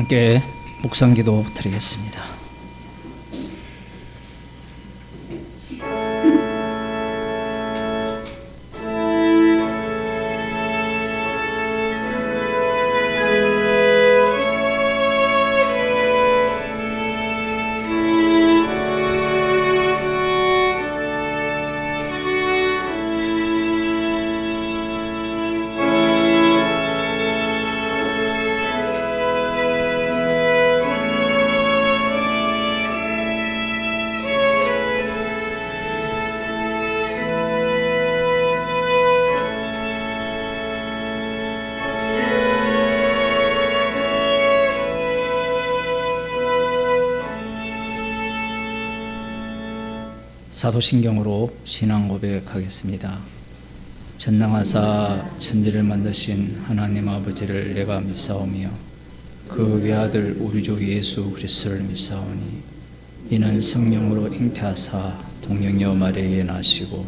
함께 묵상기도 드리겠습니다. 사도신경으로 신앙 고백하겠습니다. 전능하사 천지를 만드신 하나님 아버지를 내가 믿사오며 그 외아들 우리 주 예수 그리스도를 믿사오니 이는 성령으로 잉태하사 동정녀 마리아에게 나시고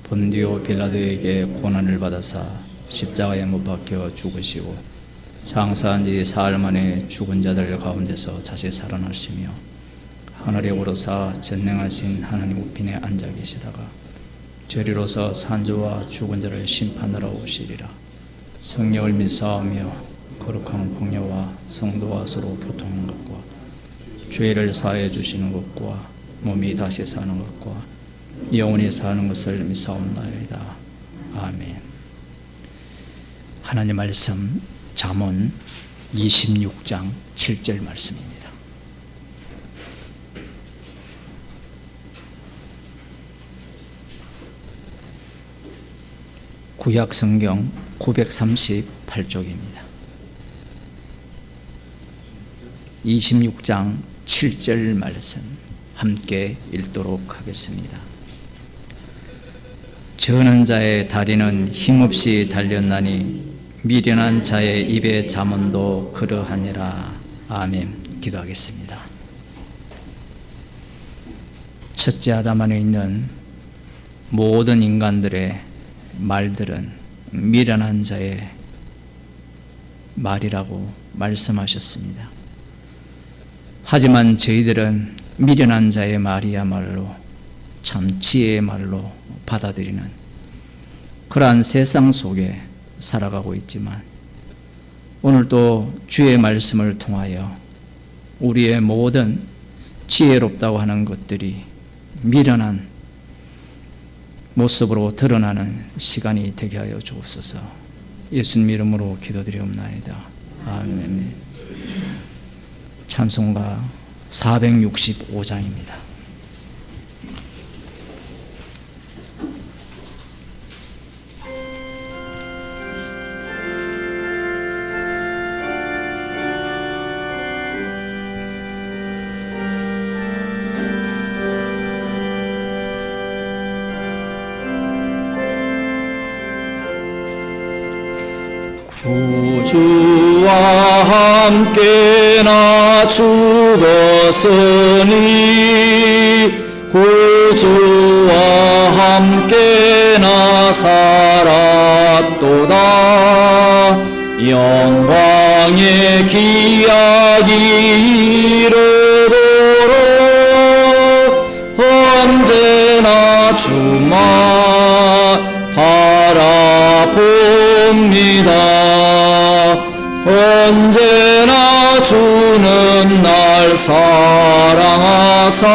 본디오 빌라도에게 고난을 받아사 십자가에 못 박혀 죽으시고 장사한 지 사흘 만에 죽은 자들 가운데서 다시 살아나시며 하늘에 오르사 전능하신 하나님 우편에 앉아 계시다가 저리로서 산자와 죽은 자를 심판하러 오시리라. 성령을 믿사오며 거룩한 공예와 성도와 서로 교통하는 것과 죄를 사해 주시는 것과 몸이 다시 사는 것과 영원히 사는 것을 믿사옵나이다. 아멘. 하나님 말씀 잠언 26장 7절 말씀입니다. 구약 성경 938쪽입니다. 26장 7절 말씀 함께 읽도록 하겠습니다. 저는 자의 다리는 힘없이 달렸나니 미련한 자의 입의 잠언도 그러하니라. 아멘. 기도하겠습니다. 첫째 아담 안에 있는 모든 인간들의 말들은 미련한 자의 말이라고 말씀하셨습니다. 하지만 저희들은 미련한 자의 말이야말로 참 지혜의 말로 받아들이는 그러한 세상 속에 살아가고 있지만 오늘도 주의 말씀을 통하여 우리의 모든 지혜롭다고 하는 것들이 미련한 모습으로 드러나는 시간이 되게 하여 주옵소서. 예수님 이름으로 기도드리옵나이다. 아멘. 찬송가 465장입니다. 구주와 함께 나 죽었으니 구주와 함께 나 살았도다. 영광의 기약이 이르도록 언제나 주만 바라봅니다. 언제나 주는 날 사랑하사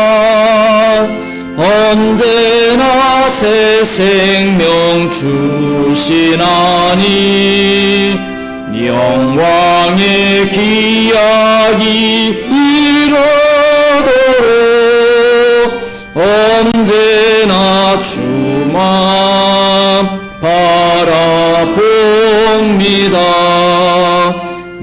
언제나 새 생명 주시나니 영광의 기약이 이르도록 언제나 주만 바라봅니다.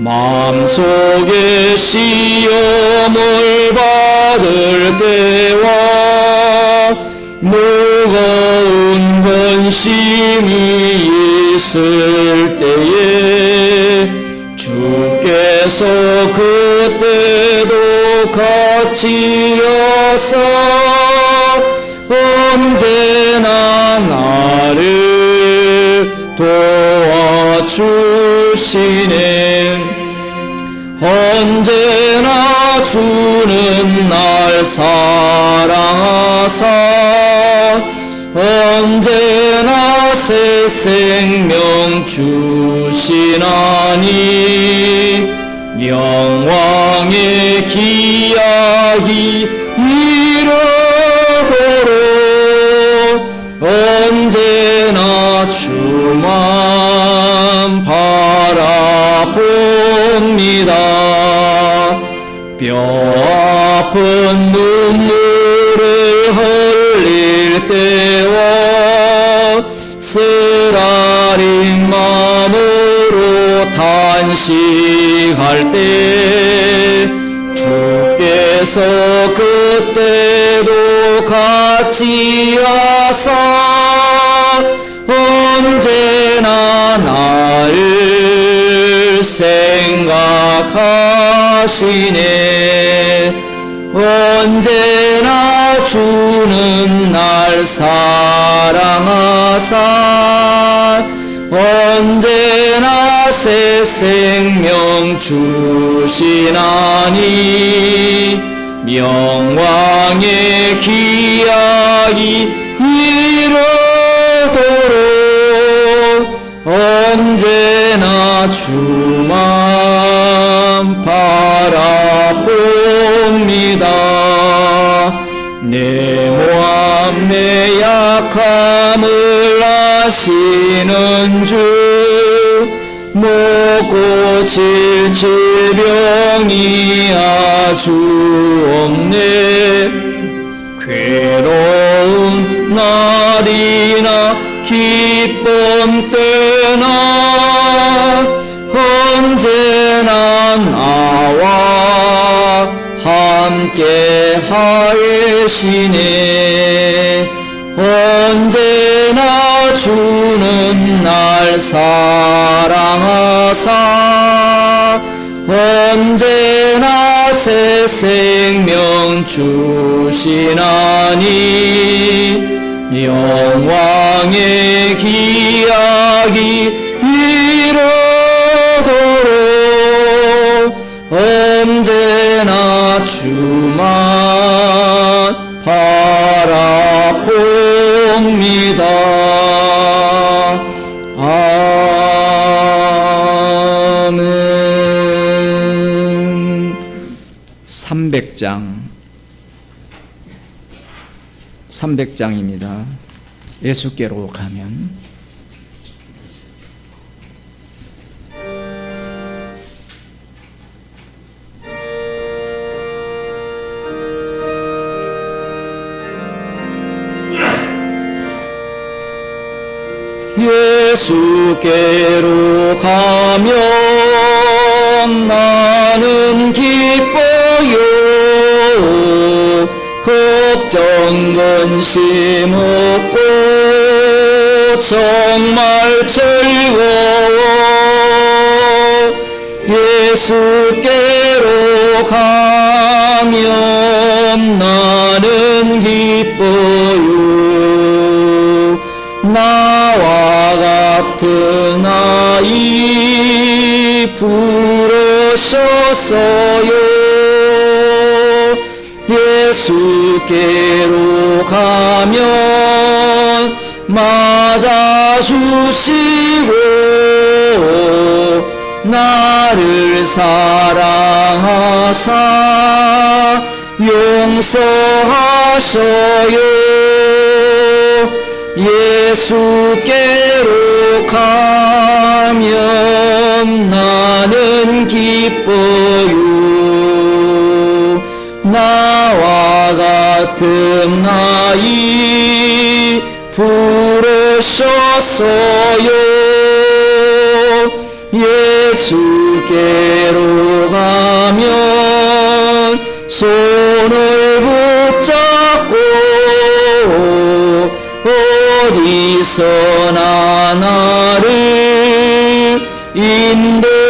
마음속에 시험을 받을 때와 무거운 근심이 있을 때에 주께서 그때도 같이 여서 언제나 나를 도와주시네. 언제 주는 날 사랑하사 언제나 새 생명 주시나니 영광의 기약이 이르도록 언제나 주만 바라봅니다. 뼈 아픈 눈물을 흘릴 때와 쓰라린 마음으로 단식할 때 주께서 그때도 같이 하사 언제나 나를 생각하시네. 언제나 주는 날 사랑하사 언제나 새 생명 주시나니 영광의 기약이 이르도록 언제나 주만 바라봅니다. 내 몸의 약함을 아시는 주 못 고칠 질병이 아주 없네. 괴로운 날이나 기쁨 때나 언제나 나와 함께 하시네. 언제나 주는 날 사랑하사 언제나 새 생명 주시나니 영광의 기약이 이르도록 언제나 주만 바라봅니다. 아멘. 300장입니다. 예수께로 가면 예수께로 가면 나는 기뻐요. 걱정 근심 없고 정말 즐거워. 예수께로 가면 나는 기뻐요. 나와 같은 아이 부르셨어요. 예수께로 가면 맞아주시고 나를 사랑하사 용서하셔요. 예수께로 가면 나는 기뻐요. 나와 같은 아이 부르셨어요. 예수께로 가면 손을 붙잡고 어디서나 나를 인도하셔요.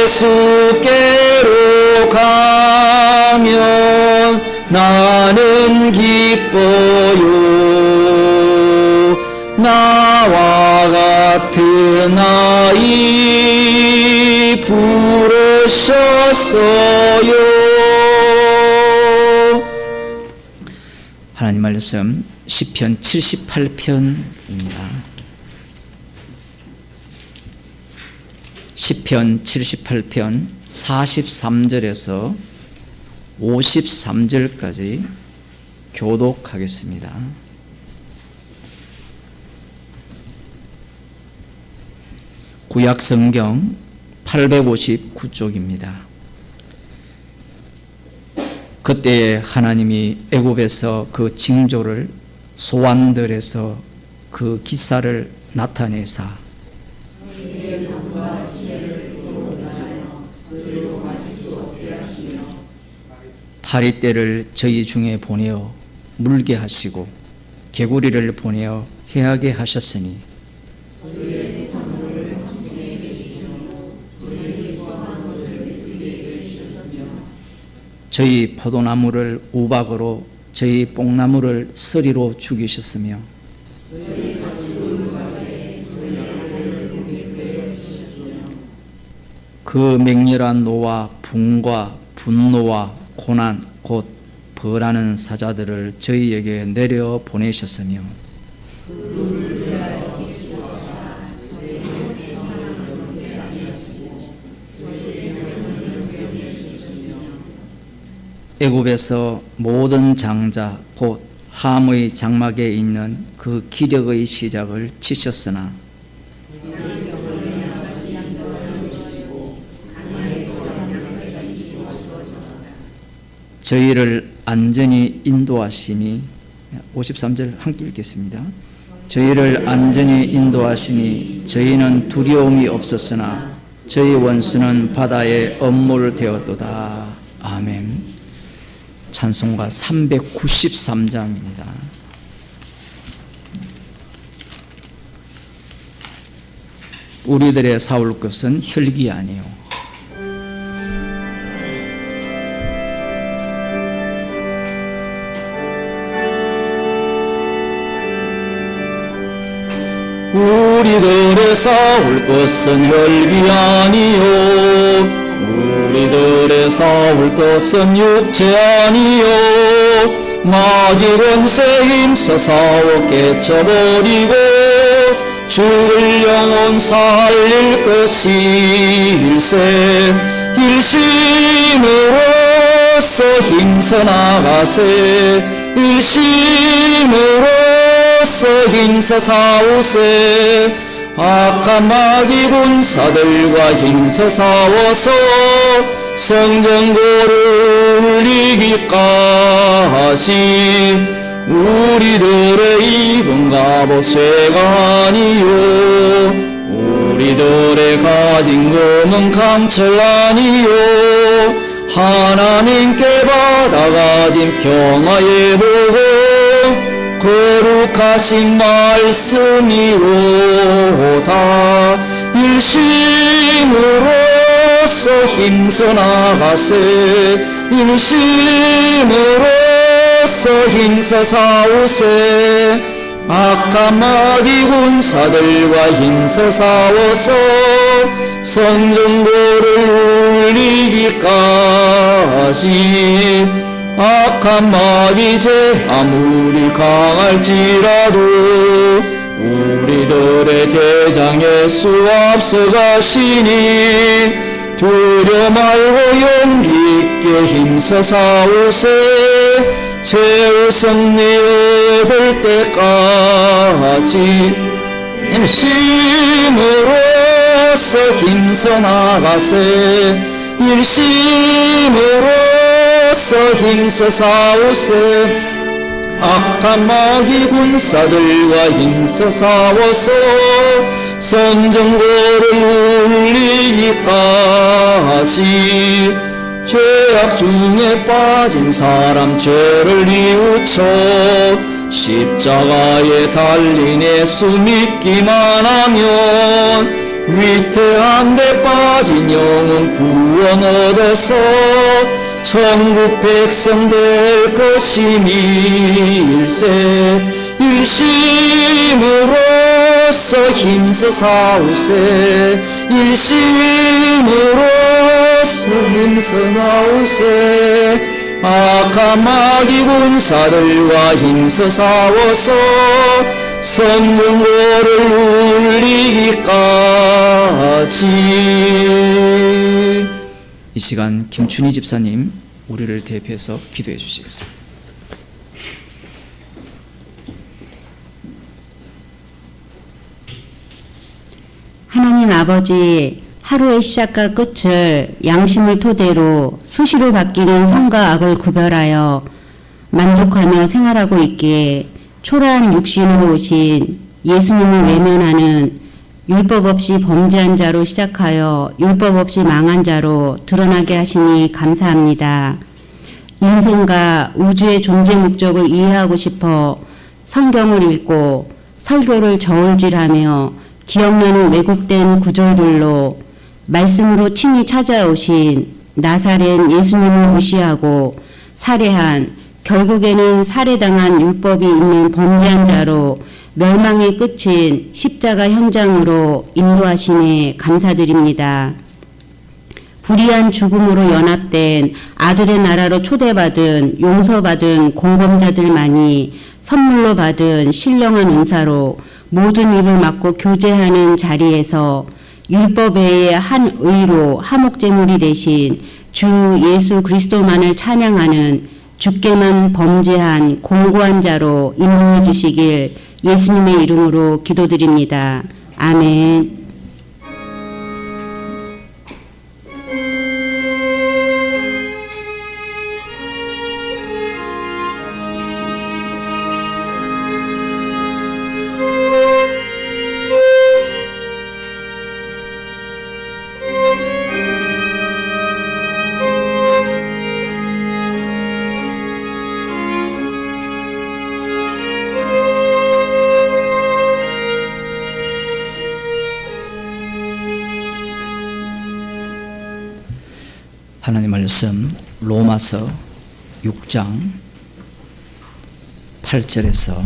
예수께로 가면 나는 기뻐요. 나와 같은 아이 부르셨어요. 하나님 말씀 시편 78편입니다. 시편 78편 43절에서 53절까지 교독하겠습니다. 구약성경 859쪽입니다. 그때에 하나님이 애굽에서 그 징조를 소환들에서 그 기사를 나타내사 파리떼를 저희 중에 보내어 물게 하시고 개구리를 보내어 해하게 하셨으니 저희 포도나무를 우박으로 저희 뽕나무를 서리로 죽이셨으며 그 맹렬한 노와 분과 분노와 고난 곧 벌하는 사자들을 저희에게 내려 보내셨으며 애굽에서 모든 장자 곧 함의 장막에 있는 그 기력의 시작을 치셨으나 저희를 안전히 인도하시니 53절 함께 읽겠습니다. 저희를 안전히 인도하시니 저희는 두려움이 없었으나 저희 원수는 바다의 엄물 되었도다. 아멘. 찬송가 393장입니다. 우리들의 사올 것은 혈기 아니요 우리들의 싸울 것은 혈기 아니요 우리들의 싸울 것은 육체 아니요 마귀 권세 힘써 싸워 깨쳐버리고 죽을 영혼 살릴 것이 일심으로써 힘써 나가세 일심으로써 힘써 싸우세 악한 마귀 군사들과 힘써 싸워서 성전고를 이기까지 우리들의 입은 갑옷 쇠가 아니요 우리들의 가진 금은 강철 아니요 하나님께 받아가진 평화의 복음 거룩하신 말씀이로다 일심으로써 힘써 나가세 일심으로써 힘써 싸우세 악한 마귀 군사들과 힘써 싸워서 성전고를 울리기까지 악한 마귀 제 아무리 강할지라도 우리들의 대장 예수 앞서가시니 두려 말고 용기 있게 힘써 싸우세 최후 승리 얻을 때까지 일심으로써 힘써 나가세 일심으로써 힘써 싸우세 악한 마귀 군사들과 힘써 싸워서 선전고를 울리기까지 죄악 중에 빠진 사람 죄를 뉘우쳐 십자가에 달린 예수 믿기만 하면 위태한 데 빠진 영혼 구원 얻어서 천국 백성 될 것임일세 일심으로써 힘써사오세 일심으로서 힘써나오세 악한 마귀 군사들과 힘써사워서 성령호를 울리기까지. 이 시간 김춘희 집사님 우리를 대표해서 기도해 주시겠습니다. 하나님 아버지, 하루의 시작과 끝을 양심을 토대로 수시로 바뀌는 선과 악을 구별하여 만족하며 생활하고 있기에 초라한 육신으로 오신 예수님을 외면하는 율법 없이 범죄한 자로 시작하여 율법 없이 망한 자로 드러나게 하시니 감사합니다. 인생과 우주의 존재 목적을 이해하고 싶어 성경을 읽고 설교를 저울질하며 기억나는 왜곡된 구절들로 말씀으로 친히 찾아오신 나사렛 예수님을 무시하고 살해한, 결국에는 살해당한 율법이 있는 범죄한 자로 멸망의 끝인 십자가 현장으로 인도하심에 감사드립니다. 불의한 죽음으로 연합된 아들의 나라로 초대받은 용서받은 공범자들만이 선물로 받은 신령한 은사로 모든 입을 막고 교제하는 자리에서 율법 외에 한 의로 화목제물이 되신 주 예수 그리스도만을 찬양하는 주께만 범죄한 공고한 자로 인도해 주시길 예수님의 이름으로 기도드립니다. 아멘. 하나님 말씀 로마서 6장 8절에서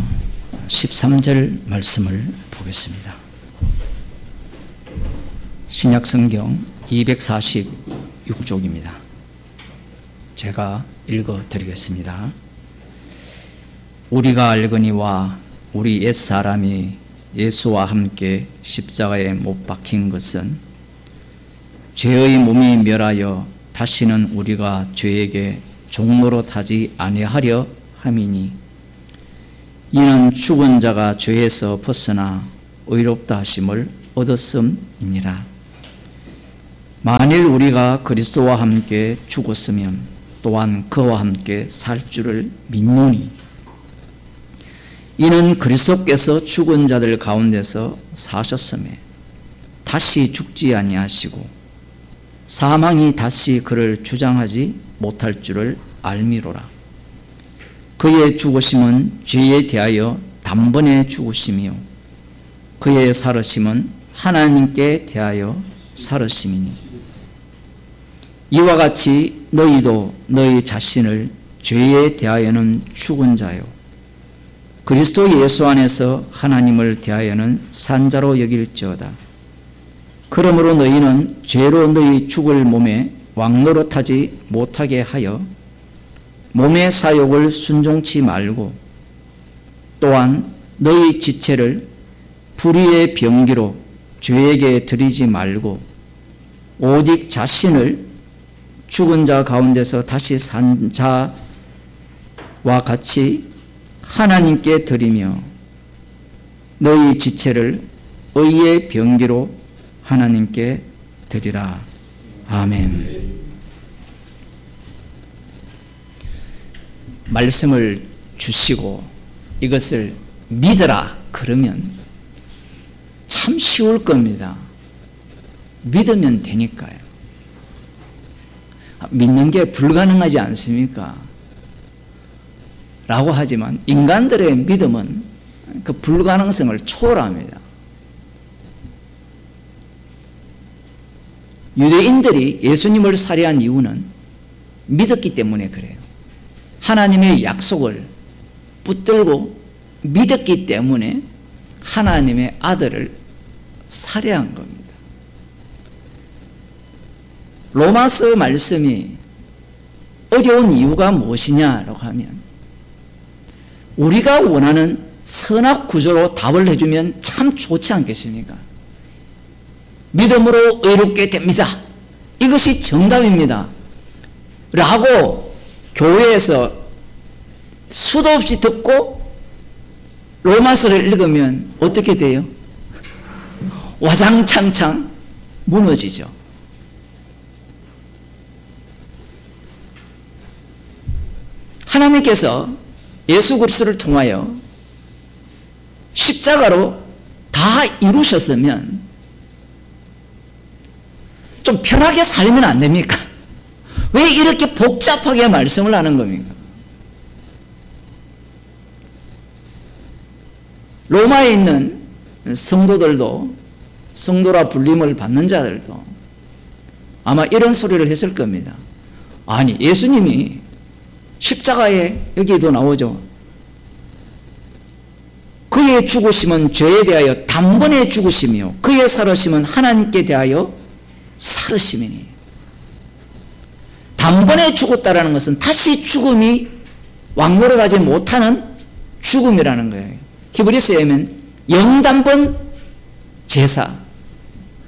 13절 말씀을 보겠습니다. 신약성경 246쪽입니다. 제가 읽어드리겠습니다. 우리가 알거니와 우리 옛사람이 예수와 함께 십자가에 못 박힌 것은 죄의 몸이 멸하여 다시는 우리가 죄에게 종노릇하지 아니하려 함이니 이는 죽은 자가 죄에서 벗어나 의롭다 하심을 얻었음이니라. 만일 우리가 그리스도와 함께 죽었으면 또한 그와 함께 살 줄을 믿노니 이는 그리스도께서 죽은 자들 가운데서 사셨음에 다시 죽지 아니하시고 사망이 다시 그를 주장하지 못할 줄을 알미로라. 그의 죽으심은 죄에 대하여 단번에 죽으심이요 그의 살으심은 하나님께 대하여 살으심이니 이와 같이 너희도 너희 자신을 죄에 대하여는 죽은 자요 그리스도 예수 안에서 하나님을 대하여는 산 자로 여길지어다. 그러므로 너희는 죄로 너희 죽을 몸에 왕노릇하지 못하게 하여 몸의 사욕을 순종치 말고 또한 너희 지체를 불의의 병기로 죄에게 드리지 말고 오직 자신을 죽은 자 가운데서 다시 산 자와 같이 하나님께 드리며 너희 지체를 의의 병기로 하나님께 드리라. 아멘. 말씀을 주시고 이것을 믿으라 그러면 참 쉬울 겁니다. 믿으면 되니까요. 믿는 게 불가능하지 않습니까? 라고 하지만 인간들의 믿음은 그 불가능성을 초월합니다. 유대인들이 예수님을 살해한 이유는 믿었기 때문에 그래요. 하나님의 약속을 붙들고 믿었기 때문에 하나님의 아들을 살해한 겁니다. 로마서 말씀이 어려운 이유가 무엇이냐라고 하면 우리가 원하는 선악 구조로 답을 해주면 참 좋지 않겠습니까? 믿음으로 의롭게 됩니다. 이것이 정답입니다. 라고 교회에서 수도 없이 듣고 로마서를 읽으면 어떻게 돼요? 와장창창 무너지죠. 하나님께서 예수 그리스도를 통하여 십자가로 다 이루셨으면 좀 편하게 살면 안 됩니까? 왜 이렇게 복잡하게 말씀을 하는 겁니까? 로마에 있는 성도들도, 성도라 불림을 받는 자들도 아마 이런 소리를 했을 겁니다. 아니, 예수님이 십자가에 여기에도 나오죠. 그의 죽으심은 죄에 대하여 단번에 죽으심이요 그의 살으심은 하나님께 대하여 살으심이니. 단번에 죽었다라는 것은 다시 죽음이 왕노릇하지 못하는 죽음이라는 거예요. 히브리서에 보면 영단번 제사,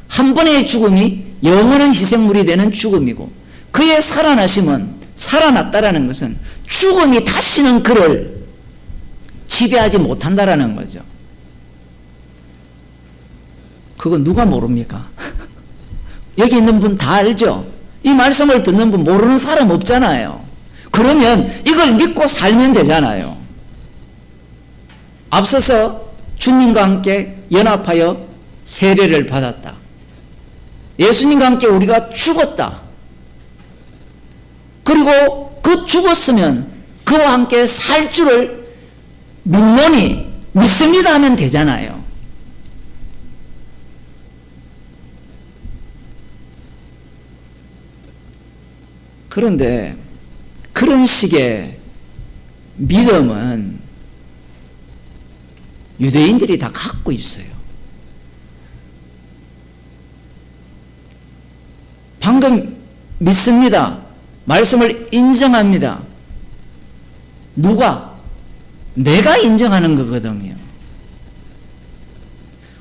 한 번의 죽음이 영원한 희생물이 되는 죽음이고, 그의 살아나심은, 살아났다라는 것은 죽음이 다시는 그를 지배하지 못한다라는 거죠. 그거 누가 모릅니까? 여기 있는 분 다 알죠? 이 말씀을 듣는 분 모르는 사람 없잖아요. 그러면 이걸 믿고 살면 되잖아요. 앞서서 주님과 함께 연합하여 세례를 받았다. 예수님과 함께 우리가 죽었다. 그리고 그 죽었으면 그와 함께 살 줄을 믿노니, 믿습니다 하면 되잖아요. 그런데 그런 식의 믿음은 유대인들이 다 갖고 있어요. 방금 믿습니다. 말씀을 인정합니다. 누가? 내가 인정하는 거거든요.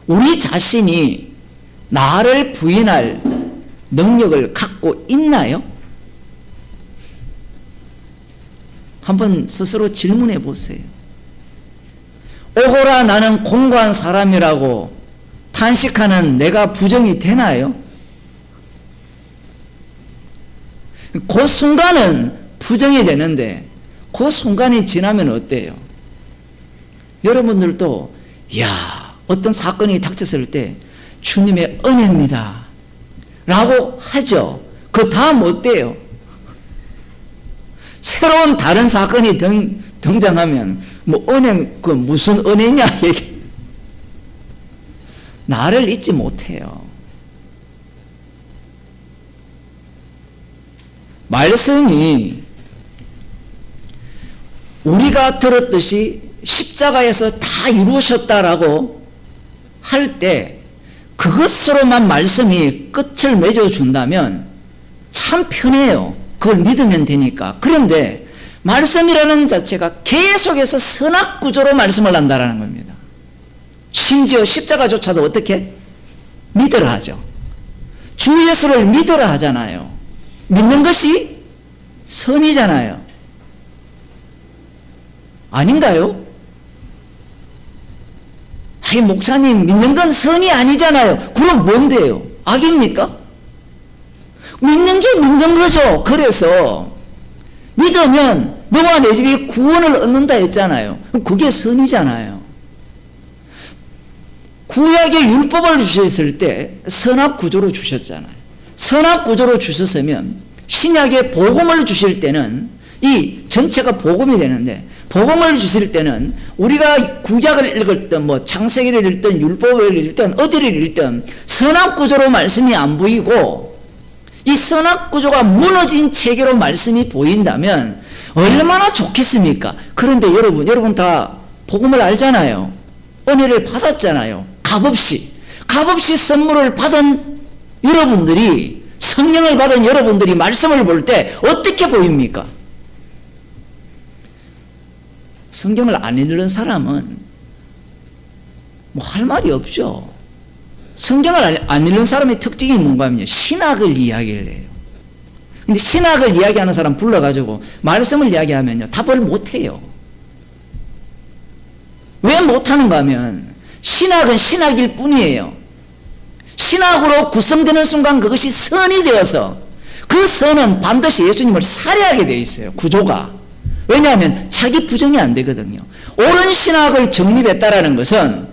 우리 자신이 나를 부인할 능력을 갖고 있나요? 한번 스스로 질문해 보세요. 오호라 나는 공고한 사람이라고 탄식하는 내가 부정이 되나요? 그 순간은 부정이 되는데 그 순간이 지나면 어때요? 여러분들도 어떤 사건이 닥쳤을 때 주님의 은혜입니다 라고 하죠. 그 다음 어때요? 새로운 다른 사건이 등장하면 은혜, 그 무슨 은혜냐 얘기. 나를 잊지 못해요. 말씀이 우리가 들었듯이 십자가에서 다 이루셨다라고 할 때 그것으로만 말씀이 끝을 맺어준다면 참 편해요. 그걸 믿으면 되니까. 그런데 말씀이라는 자체가 계속해서 선악구조로 말씀을 한다라는 겁니다. 심지어 십자가조차도 어떻게? 믿으라 하죠. 주 예수를 믿으라 하잖아요. 믿는 것이 선이잖아요. 아닌가요? 아니, 목사님, 믿는 건 선이 아니잖아요. 그럼 뭔데요? 악입니까? 믿는 게 믿는 거죠. 그래서 믿으면 너와 내 집이 구원을 얻는다 했잖아요. 그게 선이잖아요. 구약의 율법을 주셨을 때 선악구조로 주셨잖아요. 선악구조로 주셨으면 신약의 복음을 주실 때는 이 전체가 복음이 되는데, 복음을 주실 때는 우리가 구약을 읽었던 창세기를 읽든 율법을 읽든 어디를 읽든 선악구조로 말씀이 안 보이고 이 선악구조가 무너진 체계로 말씀이 보인다면 얼마나 좋겠습니까? 그런데 여러분 다 복음을 알잖아요. 은혜를 받았잖아요. 값없이 선물을 받은 여러분들이, 성령을 받은 여러분들이 말씀을 볼 때 어떻게 보입니까? 성경을 안 읽는 사람은 뭐 할 말이 없죠. 성경을 안 읽는 사람의 특징이 뭔가 하면요, 신학을 이야기를 해요. 근데 신학을 이야기하는 사람 불러가지고 말씀을 이야기하면요, 답을 못해요. 왜 못하는가 하면 신학은 신학일 뿐이에요. 신학으로 구성되는 순간 그것이 선이 되어서 그 선은 반드시 예수님을 살해하게 되어 있어요. 구조가. 왜냐하면 자기 부정이 안 되거든요. 옳은 신학을 정립했다라는 것은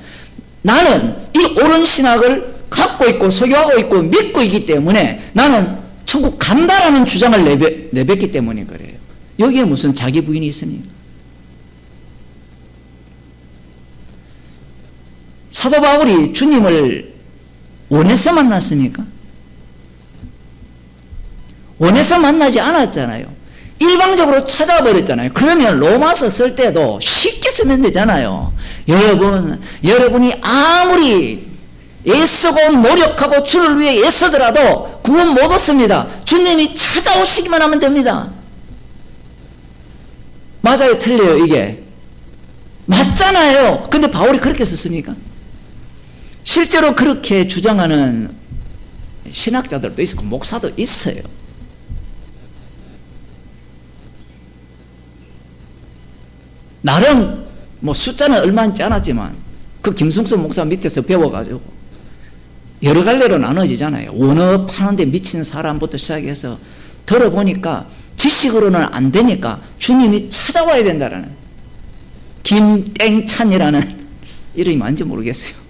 나는 이 옳은 신학을 갖고 있고 소유하고 있고 믿고 있기 때문에 나는 천국 간다라는 주장을 내뱉기 때문에 그래요. 여기에 무슨 자기 부인이 있습니까? 사도 바울이 주님을 원해서 만났습니까? 원해서 만나지 않았잖아요. 일방적으로 찾아버렸잖아요. 그러면 로마서 쓸 때도 쉽게 쓰면 되잖아요. 여러분이 아무리 애쓰고 노력하고 주를 위해 애쓰더라도 구원 못 얻습니다. 주님이 찾아오시기만 하면 됩니다. 맞아요, 틀려요, 이게? 맞잖아요. 근데 바울이 그렇게 썼습니까? 실제로 그렇게 주장하는 신학자들도 있고 목사도 있어요. 나름 뭐 숫자는 얼마 있지 않았지만 그 김성수 목사 밑에서 배워가지고 여러 갈래로 나눠지잖아요. 원어 파는데 미친 사람부터 시작해서 들어보니까 지식으로는 안 되니까 주님이 찾아와야 된다라는, 김땡찬이라는 이름이 뭔지 모르겠어요.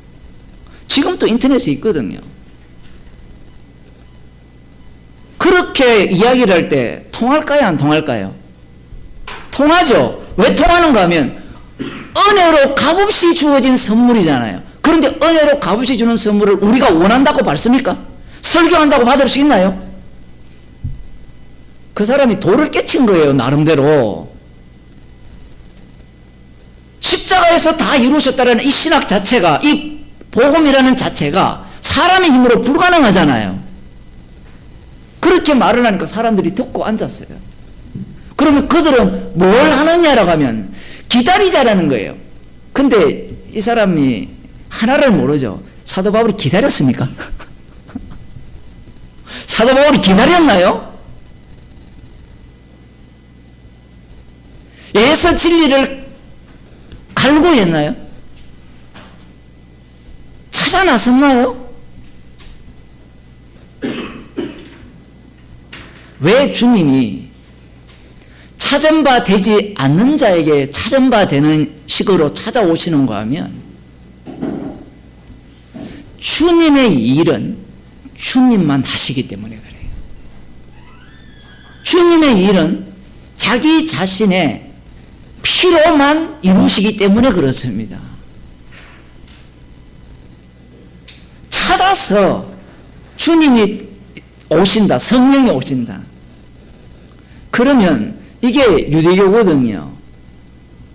지금도 인터넷에 있거든요. 그렇게 이야기를 할 때 통할까요, 안 통할까요? 통하죠. 왜 통하는가 하면 은혜로 값없이 주어진 선물이잖아요. 그런데 은혜로 값없이 주는 선물을 우리가 원한다고 받습니까? 설교한다고 받을 수 있나요? 그 사람이 돌을 깨친 거예요, 나름대로. 십자가에서 다 이루셨다는 이 신학 자체가, 이 복음이라는 자체가 사람의 힘으로 불가능하잖아요. 그렇게 말을 하니까 사람들이 듣고 앉았어요. 그러면 그들은 뭘 하느냐라고 하면 기다리자라는 거예요. 근데 이 사람이 하나를 모르죠. 사도 바울이 기다렸습니까? 사도 바울이 기다렸나요? 예서 진리를 갈구했나요? 찾아 나섰나요? 왜 주님이 찾은 바 되지 않는 자에게 찾은 바 되는 식으로 찾아오시는가 하면, 주님의 일은 주님만 하시기 때문에 그래요. 주님의 일은 자기 자신의 피로만 이루시기 때문에 그렇습니다. 찾아서 주님이 오신다, 성령이 오신다. 그러면 이게 유대교거든요.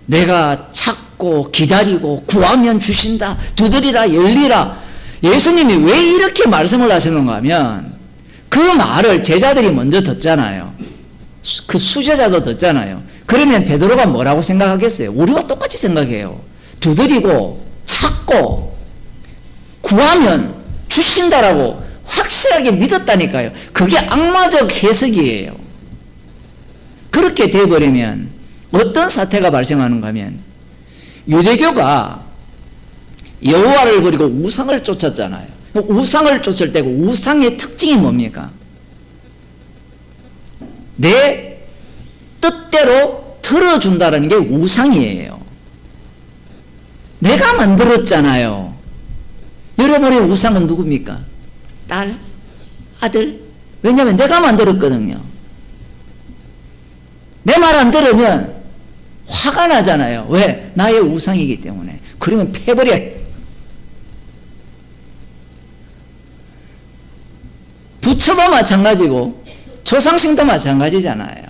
내가 찾고 기다리고 구하면 주신다, 두드리라 열리라. 예수님이 왜 이렇게 말씀을 하시는가 하면 그 말을 제자들이 먼저 듣잖아요. 그 수제자도 듣잖아요. 그러면 베드로가 뭐라고 생각하겠어요? 우리와 똑같이 생각해요. 두드리고 찾고 구하면 주신다라고 확실하게 믿었다니까요. 그게 악마적 해석이에요. 그렇게 되어버리면 어떤 사태가 발생하는가 하면, 유대교가 여호와를 버리고 우상을 쫓았잖아요. 우상을 쫓을 때고, 우상의 특징이 뭡니까? 내 뜻대로 들어준다는 게 우상이에요. 내가 만들었잖아요. 여러분의 우상은 누굽니까? 딸? 아들? 왜냐하면 내가 만들었거든요. 내 말 안 들으면 화가 나잖아요. 왜? 나의 우상이기 때문에. 그러면 패버려. 부처도 마찬가지고 조상신도 마찬가지잖아요.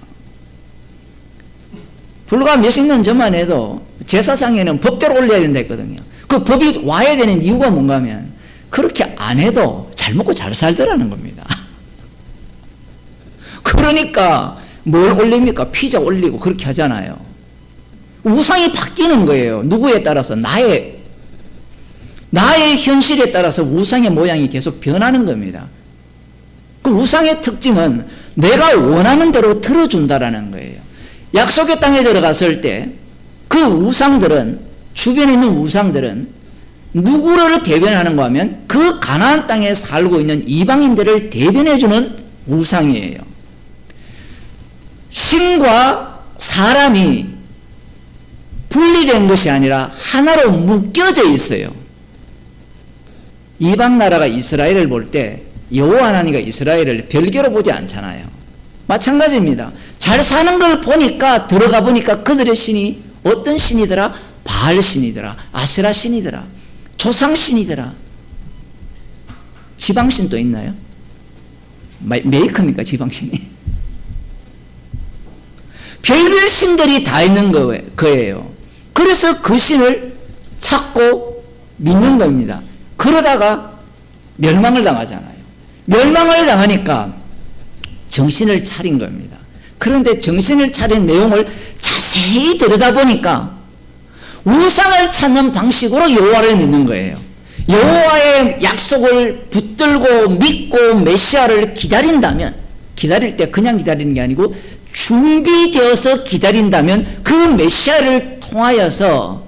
불과 몇십 년 전만 해도 제사상에는 법대로 올려야 된다 했거든요. 그 법이 와야 되는 이유가 뭔가 하면 그렇게 안 해도 잘 먹고 잘 살더라는 겁니다. 그러니까 뭘 올립니까? 피자 올리고 그렇게 하잖아요. 우상이 바뀌는 거예요. 누구에 따라서? 나의 현실에 따라서 우상의 모양이 계속 변하는 겁니다. 그 우상의 특징은 내가 원하는 대로 들어준다라는 거예요. 약속의 땅에 들어갔을 때 그 우상들은, 주변에 있는 우상들은 누구를 대변하는가 하면 그 가나안 땅에 살고 있는 이방인들을 대변해주는 우상이에요. 신과 사람이 분리된 것이 아니라 하나로 묶여져 있어요. 이방 나라가 이스라엘을 볼 때 여호와 하나님과 이스라엘을 별개로 보지 않잖아요. 마찬가지입니다. 잘 사는 걸 보니까 들어가 보니까 그들의 신이 어떤 신이더라? 바알 신이더라. 아세라 신이더라. 조상 신이더라. 지방신 또 있나요? 메이커입니까 지방신이? 별별 신들이 다 있는 거예요. 그래서 그 신을 찾고 믿는 겁니다. 그러다가 멸망을 당하잖아요. 멸망을 당하니까 정신을 차린 겁니다. 그런데 정신을 차린 내용을 자세히 들여다보니까 우상을 찾는 방식으로 여호와를 믿는 거예요. 여호와의 약속을 붙들고 믿고 메시아를 기다린다면, 기다릴 때 그냥 기다리는 게 아니고 준비되어서 기다린다면 그 메시아를 통하여서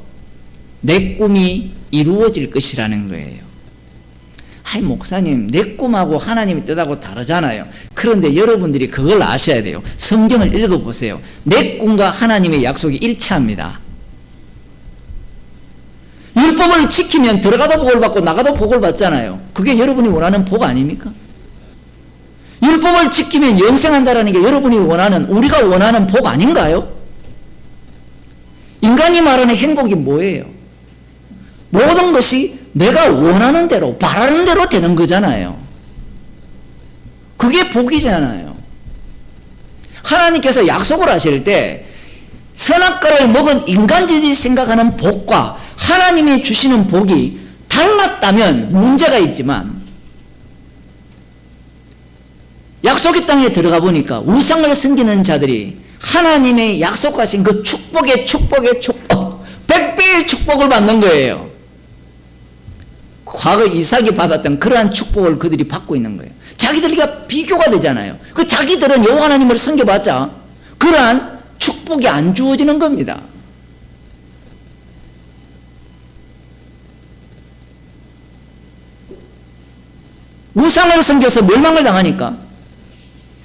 내 꿈이 이루어질 것이라는 거예요. 아이 목사님, 내 꿈하고 하나님의 뜻하고 다르잖아요. 그런데 여러분들이 그걸 아셔야 돼요. 성경을 읽어보세요. 내 꿈과 하나님의 약속이 일치합니다. 율법을 지키면 들어가도 복을 받고 나가도 복을 받잖아요. 그게 여러분이 원하는 복 아닙니까? 율법을 지키면 영생한다라는 게 여러분이 원하는, 우리가 원하는 복 아닌가요? 인간이 말하는 행복이 뭐예요? 모든 것이 내가 원하는 대로, 바라는 대로 되는 거잖아요. 그게 복이잖아요. 하나님께서 약속을 하실 때 선악과를 먹은 인간들이 생각하는 복과 하나님이 주시는 복이 달랐다면 문제가 있지만, 약속의 땅에 들어가 보니까 우상을 섬기는 자들이 하나님의 약속하신 그 축복의 축복, 100배의 축복을 받는 거예요. 과거 이삭이 받았던 그러한 축복을 그들이 받고 있는 거예요. 자기들과 비교가 되잖아요. 그 자기들은 여호와 하나님을 섬겨봤자 그러한 축복이 안 주어지는 겁니다. 우상을 섬겨서 멸망을 당하니까,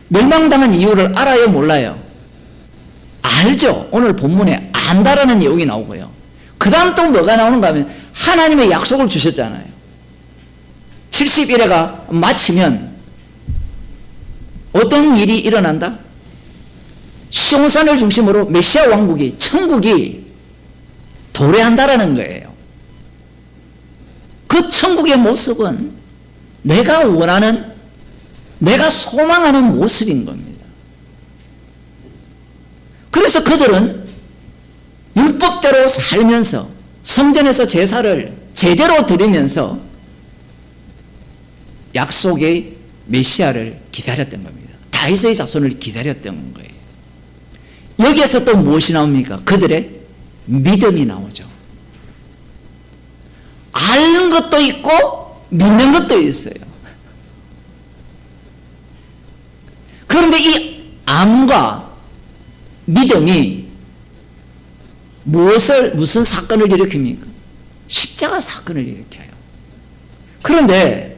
멸망당한 이유를 알아요, 몰라요? 알죠. 오늘 본문에 안다라는 내용이 나오고요. 그 다음 또 뭐가 나오는가 하면 하나님의 약속을 주셨잖아요. 70일에가 마치면 어떤 일이 일어난다? 시온산을 중심으로 메시아 왕국이, 천국이 도래한다라는 거예요. 그 천국의 모습은 내가 원하는, 내가 소망하는 모습인 겁니다. 그래서 그들은 율법대로 살면서 성전에서 제사를 제대로 드리면서 약속의 메시아를 기다렸던 겁니다. 다윗의 자손을 기다렸던 거예요. 여기에서 또 무엇이 나옵니까? 그들의 믿음이 나오죠. 아는 것도 있고 믿는 것도 있어요. 그런데 이 암과 믿음이 무슨 사건을 일으킵니까? 십자가 사건을 일으켜요. 그런데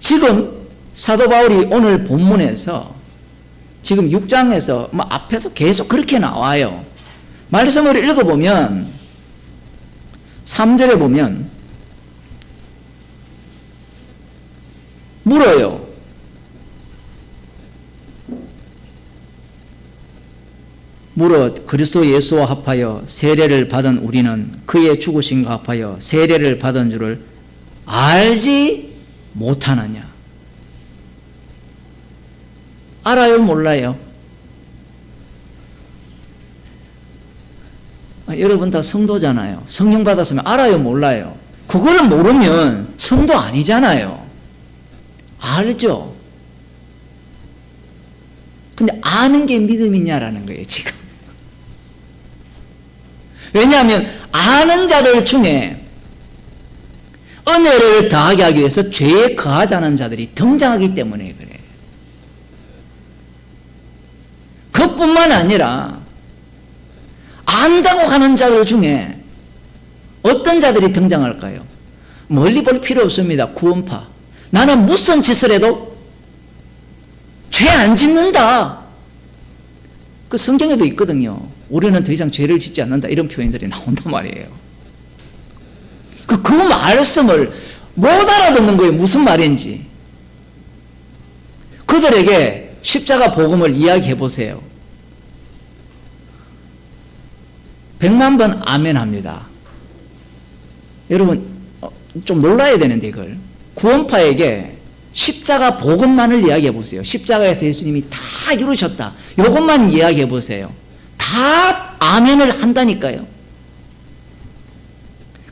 지금 사도 바울이 오늘 본문에서 지금 6장에서 앞에서 계속 그렇게 나와요. 말씀을 읽어보면 3절에 보면 물어요. 물어 그리스도 예수와 합하여 세례를 받은 우리는 그의 죽으심과 합하여 세례를 받은 줄을 알지 못하느냐? 알아요, 몰라요? 여러분 다 성도잖아요. 성령 받았으면 알아요, 몰라요? 그거를 모르면 성도 아니잖아요. 알죠? 근데 아는 게 믿음이냐라는 거예요, 지금. 왜냐하면 아는 자들 중에 은혜를 더하게 하기 위해서 죄에 거하지 않은 자들이 등장하기 때문에 그래요. 그뿐만 아니라 안다고 하는 자들 중에 어떤 자들이 등장할까요? 멀리 볼 필요 없습니다. 구원파. 나는 무슨 짓을 해도 죄 안 짓는다. 그 성경에도 있거든요. 우리는 더 이상 죄를 짓지 않는다. 이런 표현들이 나온단 말이에요. 그 말씀을 못 알아듣는 거예요. 무슨 말인지. 그들에게 십자가 복음을 이야기해 보세요. 100만 번 아멘 합니다. 여러분 좀 놀라야 되는데 이걸. 구원파에게 십자가 복음만을 이야기해 보세요. 십자가에서 예수님이 다 이루셨다. 이것만 이야기해 보세요. 다 아멘을 한다니까요.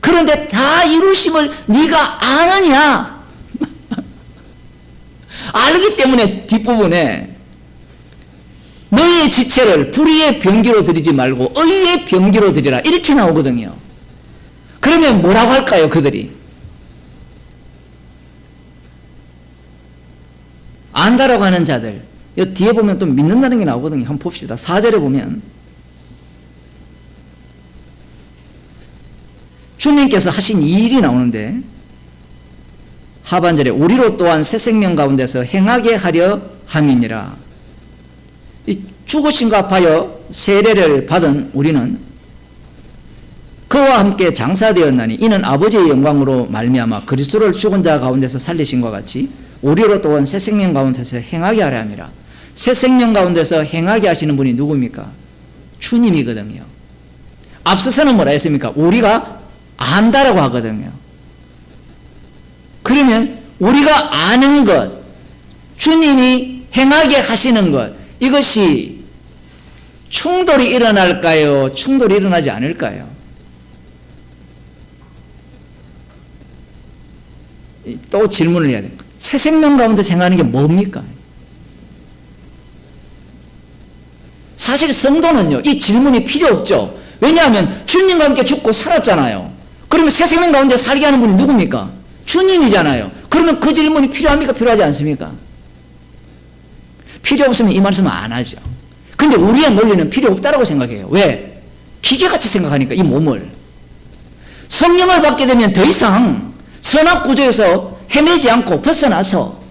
그런데 다 이루심을 네가 아느냐? 알기 때문에 뒷부분에 너희의 지체를 불의의 병기로 드리지 말고 의의 병기로 드리라 이렇게 나오거든요. 그러면 뭐라고 할까요, 그들이? 안다라고 하는 자들, 이 뒤에 보면 또 믿는다는 게 나오거든요. 한번 봅시다. 4절에 보면 주님께서 하신 이 일이 나오는데 하반절에 우리로 또한 새 생명 가운데서 행하게 하려 함이니라. 이 죽으심과 합하여 세례를 받은 우리는 그와 함께 장사되었나니 이는 아버지의 영광으로 말미암아 그리스도를 죽은 자 가운데서 살리신 것 같이 우리로 또한 새 생명 가운데서 행하게 하려 함이라. 새 생명 가운데서 행하게 하시는 분이 누굽니까? 주님이거든요. 앞서서는 뭐라 했습니까? 우리가 안다라고 하거든요. 그러면 우리가 아는 것, 주님이 행하게 하시는 것, 이것이 충돌이 일어날까요? 충돌이 일어나지 않을까요? 또 질문을 해야 됩니다. 새 생명 가운데 생각하는 게 뭡니까? 사실 성도는요, 이 질문이 필요 없죠. 왜냐하면 주님과 함께 죽고 살았잖아요. 그러면 새 생명 가운데 살게 하는 분이 누굽니까? 주님이잖아요. 그러면 그 질문이 필요합니까? 필요하지 않습니까? 필요 없으면 이 말씀을 안 하죠. 근데 우리의 논리는 필요 없다라고 생각해요. 왜? 기계같이 생각하니까 이 몸을. 성령을 받게 되면 더 이상 선악 구조에서 헤매지 않고 벗어나서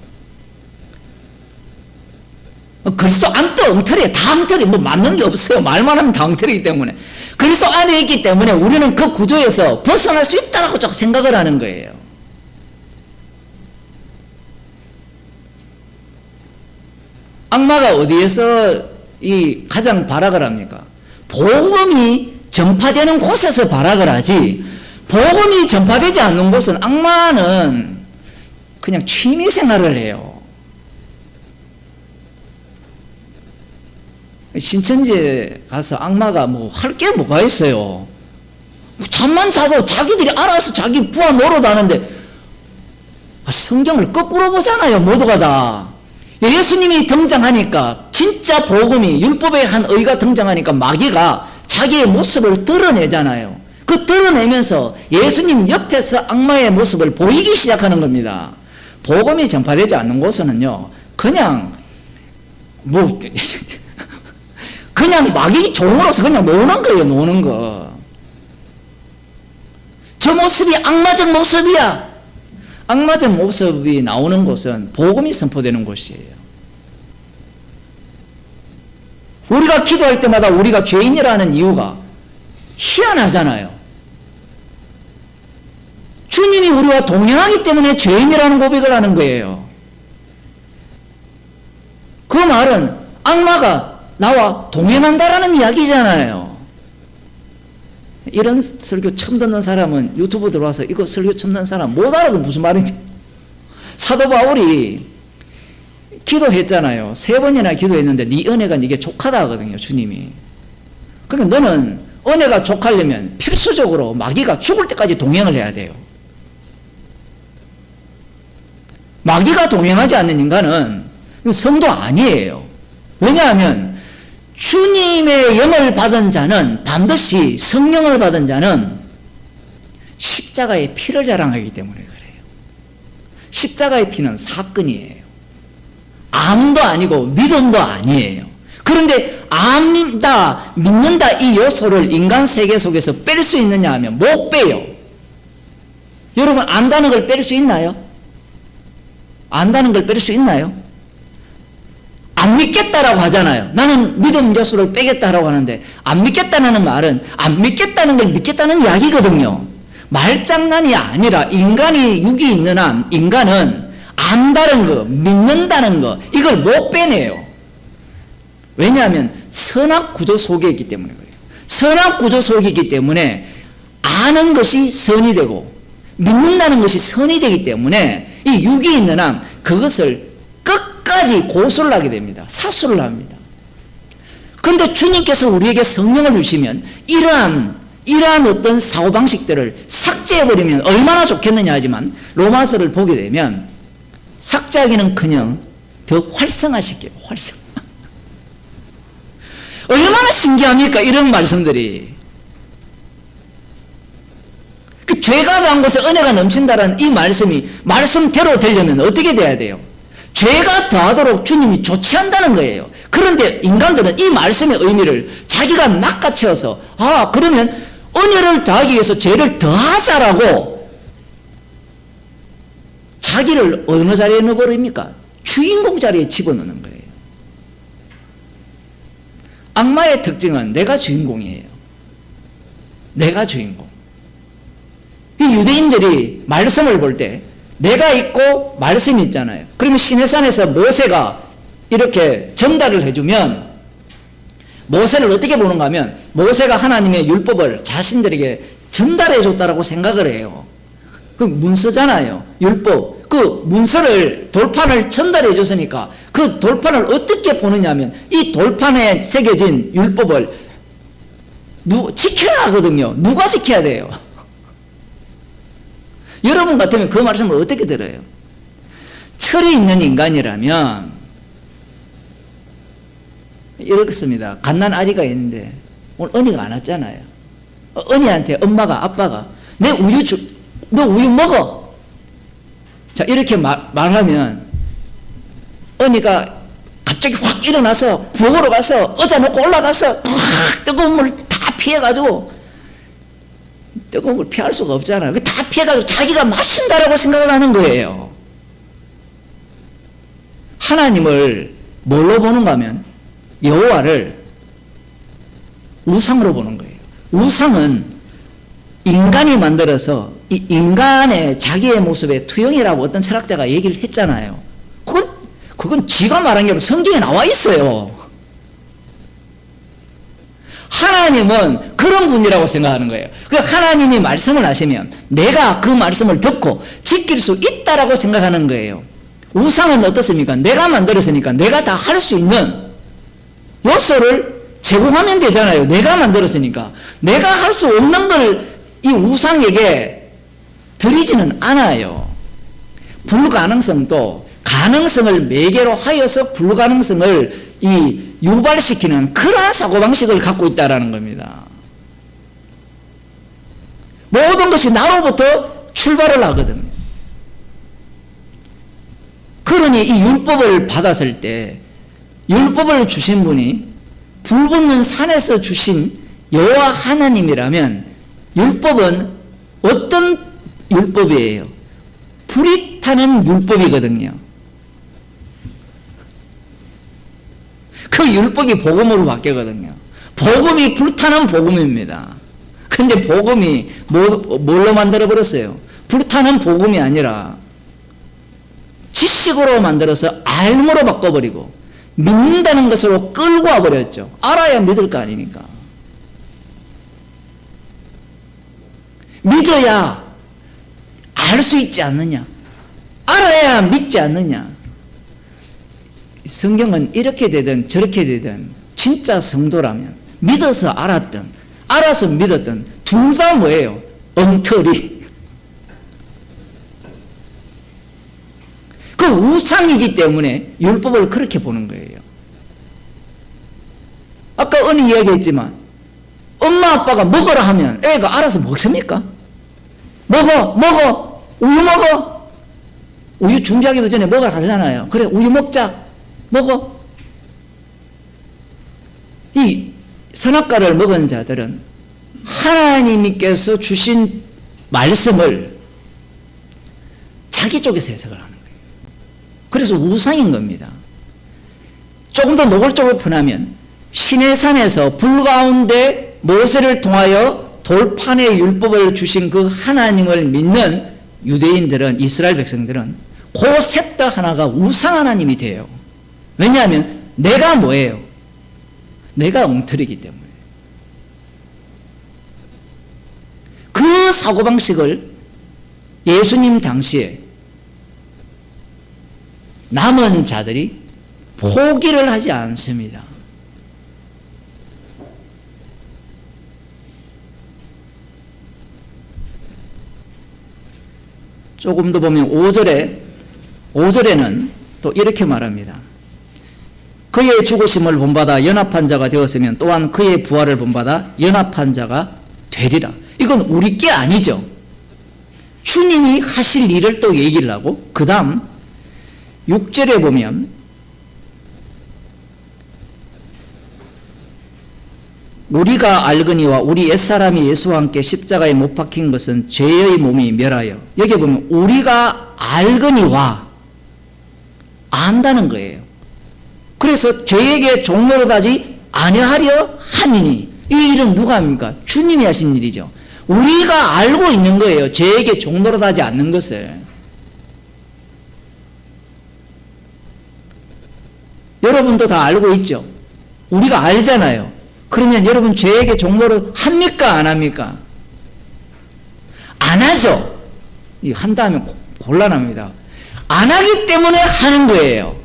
그리스도 안도 엉터리에 다 엉터리 뭐 맞는 게 없어요. 말만 하면 다 엉터리이기 때문에 그리스도 안에 있기 때문에 우리는 그 구조에서 벗어날 수 있다라고 자꾸 생각을 하는 거예요. 악마가 어디에서 이 가장 발악을 합니까? 복음이 전파되는 곳에서 발악을 하지, 복음이 전파되지 않는 곳은 악마는 그냥 취미 생활을 해요. 신천지에 가서 악마가 뭐 할 게 뭐가 있어요? 잠만 자도 자기들이 알아서 자기 부하 노릇 하는데, 성경을 거꾸로 보잖아요, 모두가 다. 예수님이 등장하니까, 진짜 복음이, 율법의 한 의가 등장하니까 마귀가 자기의 모습을 드러내잖아요. 그 드러내면서 예수님 옆에서 악마의 모습을 보이기 시작하는 겁니다. 복음이 전파되지 않는 곳에는요, 그냥 그냥 마귀 종으로서 그냥 노는 거예요, 노는 거. 저 모습이 악마적 모습이야. 악마적 모습이 나오는 곳은 복음이 선포되는 곳이에요. 우리가 기도할 때마다 우리가 죄인이라는 이유가 희한하잖아요. 주님이 우리와 동행하기 때문에 죄인이라는 고백을 하는 거예요. 그 말은 악마가 나와 동행한다라는 이야기잖아요. 이런 설교 처음 듣는 사람은 유튜브 들어와서 이거 설교 처음 듣는 사람 못 알아도 무슨 말인지. 사도 바울이 기도했잖아요. 3번이나 기도했는데 네 은혜가 네게 족하다 하거든요, 주님이. 그러니까 너는 은혜가 족하려면 필수적으로 마귀가 죽을 때까지 동행을 해야 돼요. 마귀가 동행하지 않는 인간은 성도 아니에요. 왜냐하면 주님의 영을 받은 자는, 반드시 성령을 받은 자는 십자가의 피를 자랑하기 때문에 그래요. 십자가의 피는 사건이에요. 암도 아니고 믿음도 아니에요. 그런데 암다, 믿는다 이 요소를 인간 세계 속에서 뺄 수 있느냐 하면 못 빼요. 여러분, 안다는 걸 뺄 수 있나요? 안다는 걸 뺄 수 있나요? 안 믿겠다라고 하잖아요. 나는 믿음 요소를 빼겠다라고 하는데, 안 믿겠다는 말은 안 믿겠다는 걸 믿겠다는 이야기거든요. 말장난이 아니라 인간이 육이 있는 한 인간은 안다는 거, 믿는다는 거, 이걸 못 빼내요. 왜냐하면 선악 구조 속에 있기 때문에 그래요. 선악 구조 속에 있기 때문에 아는 것이 선이 되고 믿는다는 것이 선이 되기 때문에 이 육이 있는 한 그것을 끝까지 고수를 하게 됩니다. 사수를 합니다. 그런데 주님께서 우리에게 성령을 주시면 이러한 어떤 사고방식들을 삭제해버리면 얼마나 좋겠느냐 하지만, 로마서를 보게 되면 삭제하기는커녕 더 활성화시켜요. 활성화. 얼마나 신기합니까? 이런 말씀들이. 그 죄가 당한 곳에 은혜가 넘친다라는 이 말씀이 말씀대로 되려면 어떻게 돼야 돼요? 죄가 더하도록 주님이 조치한다는 거예요. 그런데 인간들은 이 말씀의 의미를 자기가 낚아채어서, 그러면 은혜를 더하기 위해서 죄를 더하자라고 자기를 어느 자리에 넣어버립니까? 주인공 자리에 집어넣는 거예요. 악마의 특징은 내가 주인공이에요. 내가 주인공. 이 유대인들이 말씀을 볼 때 내가 있고 말씀이 있잖아요. 그러면 시내산에서 모세가 이렇게 전달을 해주면 모세를 어떻게 보는가 하면, 모세가 하나님의 율법을 자신들에게 전달해 줬다라고 생각을 해요. 그 문서잖아요. 율법. 그 문서를, 돌판을 전달해 줬으니까 그 돌판을 어떻게 보느냐 하면, 이 돌판에 새겨진 율법을 지켜야 하거든요. 누가 지켜야 돼요? 여러분 같으면 그 말씀을 어떻게 들어요? 철이 있는 인간이라면 이렇습니다. 갓난 아리가 있는데 오늘 언니가 안 왔잖아요. 언니한테 엄마가, 아빠가 너 우유 먹어. 자, 이렇게 말하면 언니가 갑자기 확 일어나서 부엌으로 가서 의자 놓고 올라가서 확 뜨거운 물 다 피해가지고, 뜨거운 걸 피할 수가 없잖아요. 다 피해가지고 자기가 마신다라고 생각을 하는 거예요. 하나님을 뭘로 보는가 하면 여호와를 우상으로 보는 거예요. 우상은 인간이 만들어서 이 인간의 자기의 모습의 투영이라고 어떤 철학자가 얘기를 했잖아요. 그건 지가 말한 게 아니라 성경에 나와 있어요. 하나님은 그런 분이라고 생각하는 거예요. 하나님이 말씀을 하시면 내가 그 말씀을 듣고 지킬 수 있다라고 생각하는 거예요. 우상은 어떻습니까? 내가 만들었으니까 내가 다 할 수 있는 요소를 제공하면 되잖아요. 내가 만들었으니까. 내가 할 수 없는 걸 이 우상에게 드리지는 않아요. 불가능성도 가능성을 매개로 하여서 불가능성을 유발시키는 그러한 사고방식을 갖고 있다는 겁니다. 모든 것이 나로부터 출발을 하거든요. 그러니 이 율법을 받았을 때, 율법을 주신 분이 불붙는 산에서 주신 여호와 하나님이라면, 율법은 어떤 율법이에요? 불이 타는 율법이거든요. 그 율법이 복음으로 바뀌거든요. 복음이 불타는 복음입니다. 근데 복음이 뭘로 만들어버렸어요? 불타는 복음이 아니라 지식으로 만들어서 알므로 바꿔버리고 믿는다는 것으로 끌고 와버렸죠. 알아야 믿을 거 아닙니까? 믿어야 알 수 있지 않느냐? 알아야 믿지 않느냐? 성경은 이렇게 되든 저렇게 되든 진짜 성도라면 믿어서 알았든 알아서 믿었던 둘 다 뭐예요? 엉터리. 그 우상이기 때문에 율법을 그렇게 보는 거예요. 아까 은희 이야기했지만 엄마 아빠가 먹으라 하면 애가 알아서 먹습니까? 먹어 우유 먹어. 우유 준비하기도 전에 먹으라 하잖아요. 그래 우유 먹자. 먹어. 이 선악과를 먹은 자들은 하나님께서 주신 말씀을 자기 쪽에서 해석을 하는 거예요. 그래서 우상인 겁니다. 조금 더 노골적으로 표현하면 시내산에서 불 가운데 모세를 통하여 돌판의 율법을 주신 그 하나님을 믿는 유대인들은, 이스라엘 백성들은 그 셋 다 하나가 우상 하나님이 돼요. 왜냐하면 내가 뭐예요? 내가 엉터리기 때문에. 그 사고방식을 예수님 당시에 남은 자들이 포기를 하지 않습니다. 조금 더 보면 5절에는 또 이렇게 말합니다. 그의 죽으심을 본받아 연합한 자가 되었으면 또한 그의 부활을 본받아 연합한 자가 되리라. 이건 우리 게 아니죠. 주님이 하실 일을 또 얘기를 하고, 그 다음 6절에 보면 우리가 알거니와 우리 옛사람이 예수와 함께 십자가에 못 박힌 것은 죄의 몸이 멸하여. 여기 보면 우리가 알거니와, 안다는 거예요. 그래서 죄에게 종노릇하지 아니하려 하니니. 이 일은 누가 합니까? 주님이 하신 일이죠. 우리가 알고 있는 거예요. 죄에게 종노릇하지 않는 것을. 여러분도 다 알고 있죠? 우리가 알잖아요. 그러면 여러분 죄에게 종노릇 합니까? 안 합니까? 안 하죠. 한다면 곤란합니다. 안 하기 때문에 하는 거예요.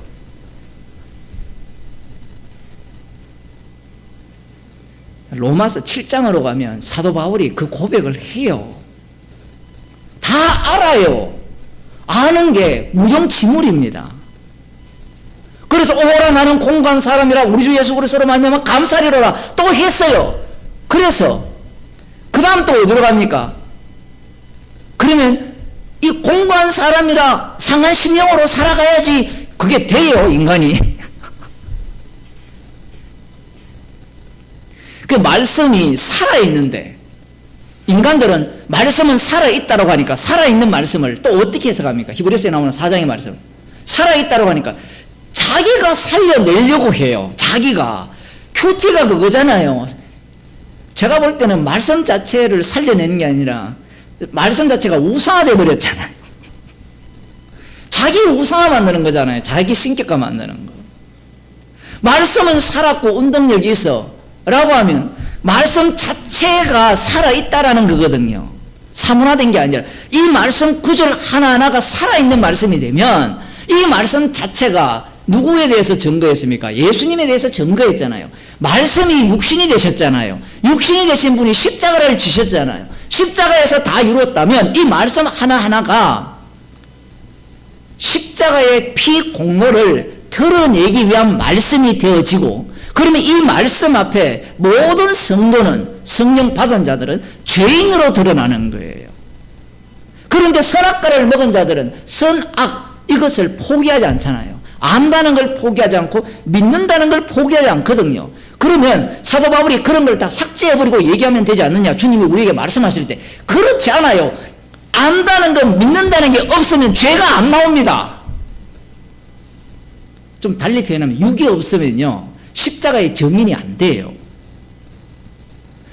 로마서 7장으로 가면 사도 바울이 그 고백을 해요. 다 알아요. 아는 게 무용지물입니다. 그래서 오라 나는 공고한 사람이라 우리 주 예수 그리스도로 말미암아 감사리로라 또 했어요. 그래서 그 다음 또 어디로 갑니까? 그러면 이 공고한 사람이라 상한 심령으로 살아가야지 그게 돼요, 인간이. 그 말씀이 살아있는데, 인간들은 말씀은 살아있다고 하니까 살아있는 말씀을 또 어떻게 해석합니까? 히브리서에 나오는 4장의 말씀. 살아있다고 하니까 자기가 살려내려고 해요. 자기가. 큐티가 그거잖아요. 제가 볼 때는 말씀 자체를 살려내는 게 아니라 말씀 자체가 우상화되어 버렸잖아요. 자기 우상화 만드는 거잖아요. 자기 신격화 만드는 거. 말씀은 살았고 운동력이 있어 라고 하면 말씀 자체가 살아있다라는 거거든요. 사문화된 게 아니라 이 말씀 구절 하나하나가 살아있는 말씀이 되면 이 말씀 자체가 누구에 대해서 증거했습니까? 예수님에 대해서 증거했잖아요. 말씀이 육신이 되셨잖아요. 육신이 되신 분이 십자가를 지셨잖아요. 십자가에서 다 이루었다면 이 말씀 하나하나가 십자가의 피 공로를 드러내기 위한 말씀이 되어지고, 그러면 이 말씀 앞에 모든 성도는, 성령 받은 자들은 죄인으로 드러나는 거예요. 그런데 선악과를 먹은 자들은 선악 이것을 포기하지 않잖아요. 안다는 걸 포기하지 않고 믿는다는 걸 포기하지 않거든요. 그러면 사도 바울이 그런 걸 다 삭제해버리고 얘기하면 되지 않느냐, 주님이 우리에게 말씀하실 때. 그렇지 않아요. 안다는 건, 믿는다는 게 없으면 죄가 안 나옵니다. 좀 달리 표현하면 육이 없으면요 십자가의 증인이 안 돼요.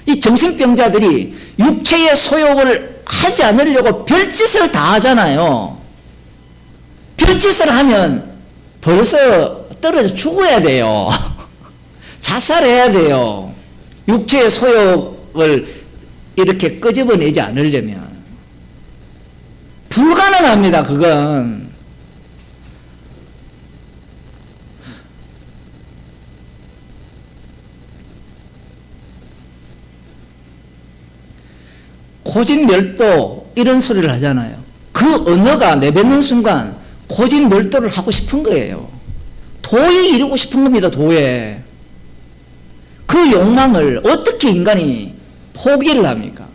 이 정신병자들이 육체의 소욕을 하지 않으려고 별짓을 다 하잖아요. 별짓을 하면 벌써 떨어져 죽어야 돼요. 자살해야 돼요. 육체의 소욕을 이렇게 끄집어내지 않으려면. 불가능합니다, 그건. 고집멸도 이런 소리를 하잖아요. 그 언어가 내뱉는 순간 고집멸도를 하고 싶은 거예요. 도에 이루고 싶은 겁니다. 도에. 그 욕망을 어떻게 인간이 포기를 합니까?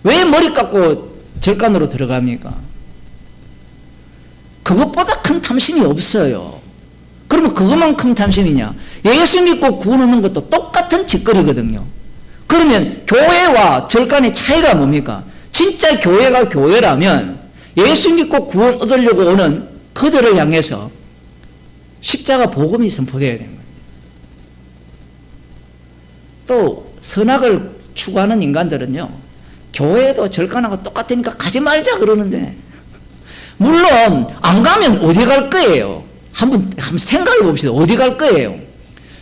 왜 머리 깎고 절간으로 들어갑니까? 그것보다 큰 탐심이 없어요. 그러면 그것만 큰 탐심이냐? 예수 믿고 구원 얻는 것도 똑같은 짓거리거든요. 그러면 교회와 절간의 차이가 뭡니까? 진짜 교회가 교회라면 예수 믿고 구원 얻으려고 오는 그들을 향해서 십자가 복음이 선포되어야 되는 거예요. 또 선악을 추구하는 인간들은요, 교회도 절간하고 똑같으니까 가지 말자 그러는데, 물론 안 가면 어디 갈 거예요? 한번 생각해 봅시다. 어디 갈 거예요?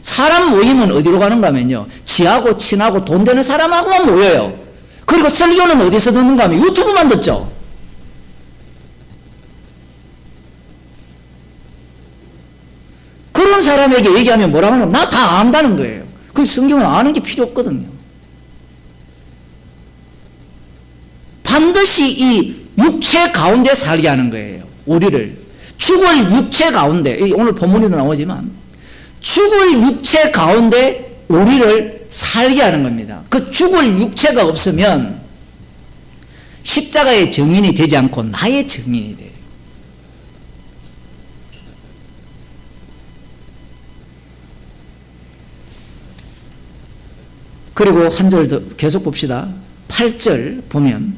사람 모임은 어디로 가는가 하면요, 지하고 친하고 돈 되는 사람하고만 모여요. 그리고 설교는 어디서 듣는가 하면 유튜브만 듣죠. 그런 사람에게 얘기하면 뭐라고 하면 나 다 안다는 거예요. 그 성경은 아는 게 필요 없거든요. 반드시 이 육체 가운데 살게 하는 거예요. 우리를 죽을 육체 가운데, 오늘 본문에도 나오지만 죽을 육체 가운데 우리를 살게 하는 겁니다. 그 죽을 육체가 없으면 십자가의 증인이 되지 않고 나의 증인이 돼요. 그리고 한 절 더 계속 봅시다. 8절 보면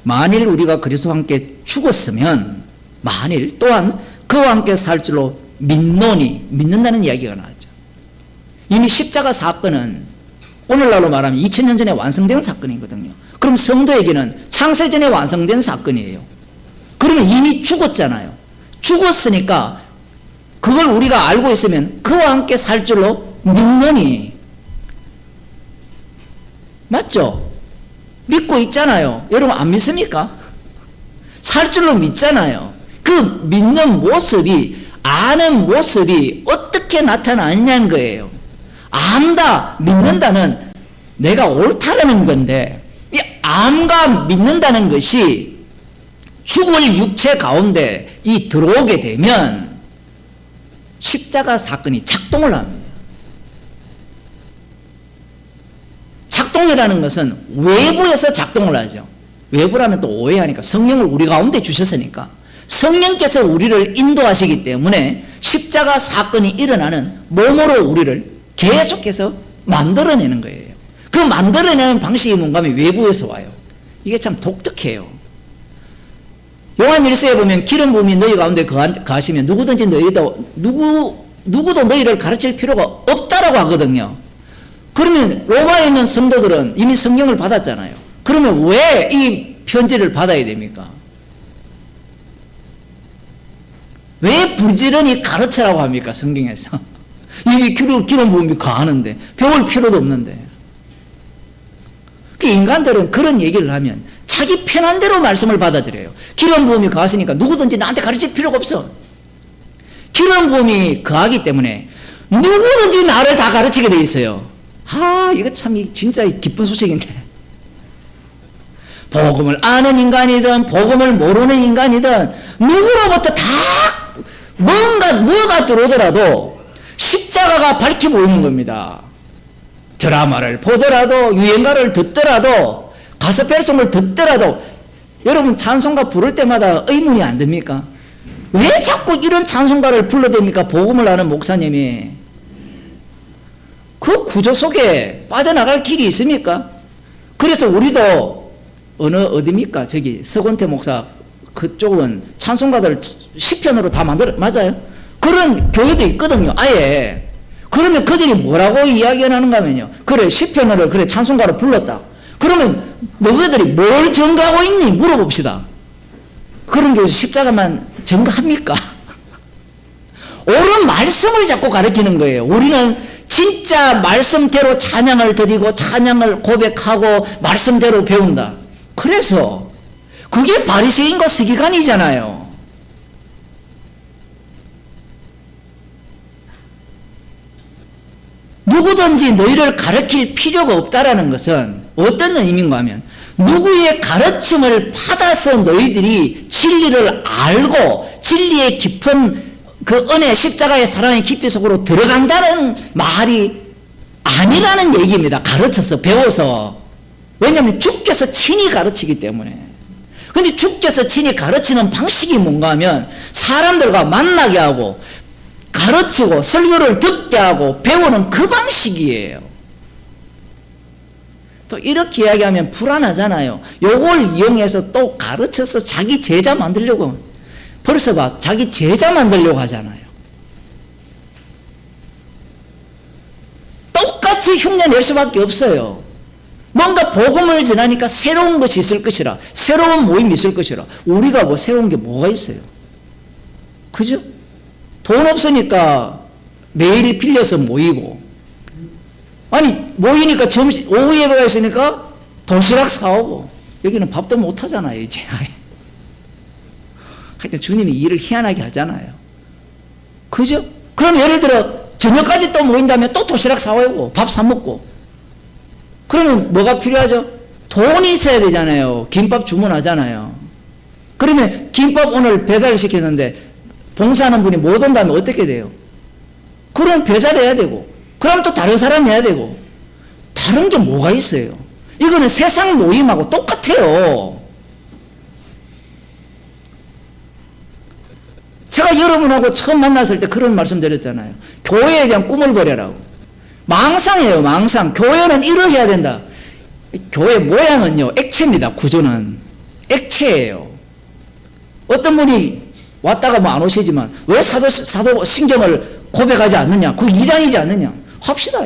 만일 우리가 그리스도와 함께 죽었으면 만일 또한 그와 함께 살 줄로 믿노니, 믿는다는 이야기가 나왔죠. 이미 십자가 사건은 오늘날로 말하면 2000년 전에 완성된 사건이거든요. 그럼 성도에게는 창세전에 완성된 사건이에요. 그러면 이미 죽었잖아요. 죽었으니까 그걸 우리가 알고 있으면 그와 함께 살 줄로 믿노니, 맞죠? 믿고 있잖아요. 여러분 안 믿습니까? 살 줄로 믿잖아요. 그 믿는 모습이, 아는 모습이 어떻게 나타나느냐는 거예요. 안다, 믿는다는 내가 옳다라는 건데, 이 암과 믿는다는 것이 죽을 육체 가운데 이 들어오게 되면 십자가 사건이 작동을 합니다. 작동이라는 것은 외부에서 작동을 하죠. 외부라면 또 오해하니까 성령을 우리 가운데 주셨으니까 성령께서 우리를 인도하시기 때문에 십자가 사건이 일어나는 몸으로 우리를 계속해서 만들어내는 거예요. 그 만들어내는 방식이 뭔가 하면 외부에서 와요. 이게 참 독특해요. 요한 1서에 보면 기름 부음이 너희 가운데 가시면 누구든지 누구도 너희를 가르칠 필요가 없다라고 하거든요. 그러면 로마에 있는 성도들은 이미 성령을 받았잖아요. 그러면 왜 이 편지를 받아야 됩니까? 왜 부지런히 가르치라고 합니까? 성경에서. 이미 기름 부음이 가하는데, 배울 필요도 없는데. 그 인간들은 그런 얘기를 하면 자기 편한 대로 말씀을 받아들여요. 기름 부음이 가했으니까 누구든지 나한테 가르칠 필요가 없어. 기름 부음이 가하기 때문에 누구든지 나를 다 가르치게 돼 있어요. 이거 참 진짜 기쁜 소식인데. 복음을 아는 인간이든 복음을 모르는 인간이든 누구로부터 다 뭐가 들어오더라도 십자가가 밝히 보이는 겁니다. 드라마를 보더라도, 유행가를 듣더라도, 가스펠송을 듣더라도, 여러분 찬송가 부를 때마다 의문이 안 듭니까? 왜 자꾸 이런 찬송가를 불러댑니까? 복음을 아는 목사님이. 그 구조 속에 빠져나갈 길이 있습니까? 그래서 우리도 어디입니까? 저기 서건태 목사 그쪽은 찬송가들 시편으로 다 맞아요? 그런 교회도 있거든요. 아예. 그러면 그들이 뭐라고 이야기하는가 하면요, 그래 시편으로 그래 찬송가로 불렀다. 그러면 너희들이 뭘 증거하고 있니? 물어봅시다. 그런 교회에서 십자가만 증거합니까? 옳은 말씀을 자꾸 가르치는 거예요. 우리는 진짜 말씀대로 찬양을 드리고 찬양을 고백하고 말씀대로 배운다. 그래서 그게 바리새인과 서기관이잖아요. 누구든지 너희를 가르칠 필요가 없다라는 것은 어떤 의미인가 하면 누구의 가르침을 받아서 너희들이 진리를 알고 진리의 깊은 그 은혜 십자가의 사랑의 깊이 속으로 들어간다는 말이 아니라는 얘기입니다. 가르쳐서 배워서. 왜냐하면 주께서 친히 가르치기 때문에. 근데 주께서 친히 가르치는 방식이 뭔가 하면 사람들과 만나게 하고 가르치고 설교를 듣게 하고 배우는 그 방식이에요. 또 이렇게 이야기하면 불안하잖아요. 요걸 이용해서 또 가르쳐서 자기 제자 만들려고, 벌써 봐, 자기 제자 만들려고 하잖아요. 똑같이 흉내 낼 수밖에 없어요. 뭔가 복음을 전하니까 새로운 것이 있을 것이라, 새로운 모임이 있을 것이라. 우리가 뭐 새로운 게 뭐가 있어요? 그죠? 돈 없으니까 매일 빌려서 모이고, 아니 모이니까 오후 예배가 있으니까 도시락 사오고, 여기는 밥도 못 하잖아요 이제. 하여튼 주님이 일을 희한하게 하잖아요. 그죠? 그럼 예를 들어 저녁까지 또 모인다면 또 도시락 사오고 밥 사 먹고, 그러면 뭐가 필요하죠? 돈이 있어야 되잖아요. 김밥 주문하잖아요. 그러면 김밥 오늘 배달시켰는데 봉사하는 분이 못 온다면 어떻게 돼요? 그럼 배달해야 되고, 그럼 또 다른 사람이 해야 되고, 다른 게 뭐가 있어요? 이거는 세상 모임하고 똑같아요. 제가 여러분하고 처음 만났을 때 그런 말씀 드렸잖아요. 교회에 대한 꿈을 버려라고. 망상이에요, 망상. 교회는 이러해야 된다. 교회 모양은요, 액체입니다. 구조는 액체예요. 어떤 분이 왔다가 뭐 안 오시지만 왜 사도 신경을 고백하지 않느냐? 그거 이단이지 않느냐? 합시다.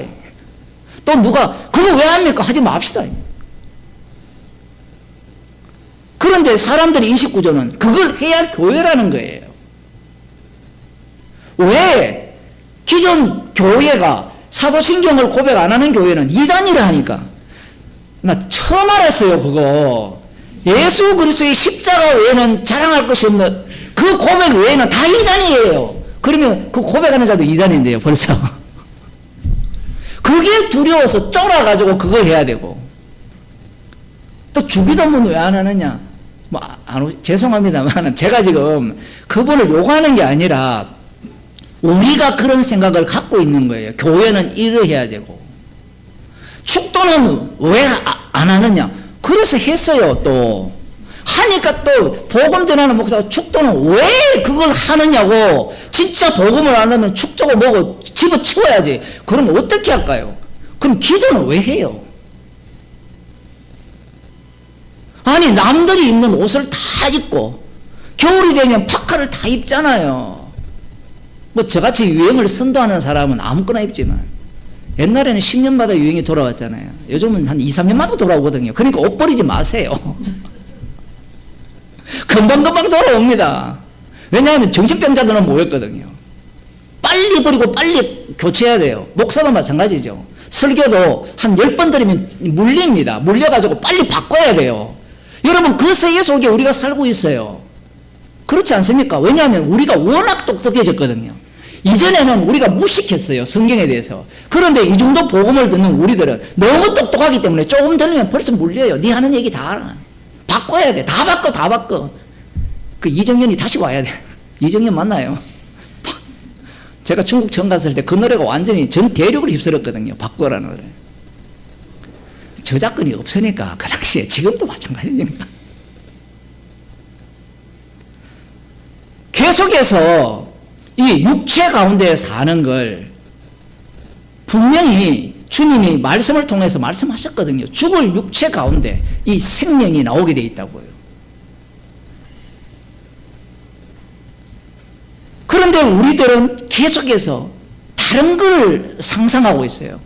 또 누가 그거 왜 합니까? 하지 맙시다. 그런데 사람들의 인식 구조는 그걸 해야 교회라는 거예요. 왜 기존 교회가 사도신경을 고백 안 하는 교회는 이단이라 하니까. 나 처음 알았어요 그거. 예수 그리스도의 십자가 외에는 자랑할 것이 없는 그 고백 외에는 다 이단이에요. 그러면 그 고백하는 자도 이단인데요 벌써. 그게 두려워서 쫄아가지고 그걸 해야 되고, 또 주기도문 왜 안 하느냐? 뭐 죄송합니다만 제가 지금 그분을 요구하는 게 아니라 우리가 그런 생각을 갖고 있는 거예요. 교회는 이러해야 되고. 축도는 왜 안 하느냐? 그래서 했어요. 또 하니까 또 복음 전하는 목사가 축도는 왜 그걸 하느냐고. 진짜 복음을 안 하면 축도고 뭐고 집어치워야지. 그럼 어떻게 할까요? 그럼 기도는 왜 해요? 아니 남들이 입는 옷을 다 입고 겨울이 되면 파카를 다 입잖아요. 뭐 저같이 유행을 선도하는 사람은 아무거나 입지만 옛날에는 10년마다 유행이 돌아왔잖아요. 요즘은 한 2, 3년마다 돌아오거든요. 그러니까 옷 버리지 마세요. 금방금방 돌아옵니다. 왜냐하면 정신병자들은 모였거든요. 빨리 버리고 빨리 교체해야 돼요. 목사도 마찬가지죠. 설교도 한 10번 들으면 물립니다. 물려가지고 빨리 바꿔야 돼요. 여러분 그 세계 속에 우리가 살고 있어요. 그렇지 않습니까? 왜냐하면 우리가 워낙 똑똑해졌거든요. 이전에는 우리가 무식했어요. 성경에 대해서. 그런데 이 정도 복음을 듣는 우리들은 너무 똑똑하기 때문에 조금 들으면 벌써 물려요. 네 하는 얘기 다 알아. 바꿔야 돼. 다 바꿔. 그 이정현이 다시 와야 돼. 이정현 맞나요? 제가 중국 처음 갔을 때 그 노래가 완전히 전 대륙을 휩쓸었거든요. 바꿔라는 노래. 저작권이 없으니까 그 당시에, 지금도 마찬가지니까. 계속해서 이 육체 가운데 사는 걸 분명히 주님이 말씀을 통해서 말씀하셨거든요. 죽을 육체 가운데 이 생명이 나오게 돼 있다고요. 그런데 우리들은 계속해서 다른 걸 상상하고 있어요.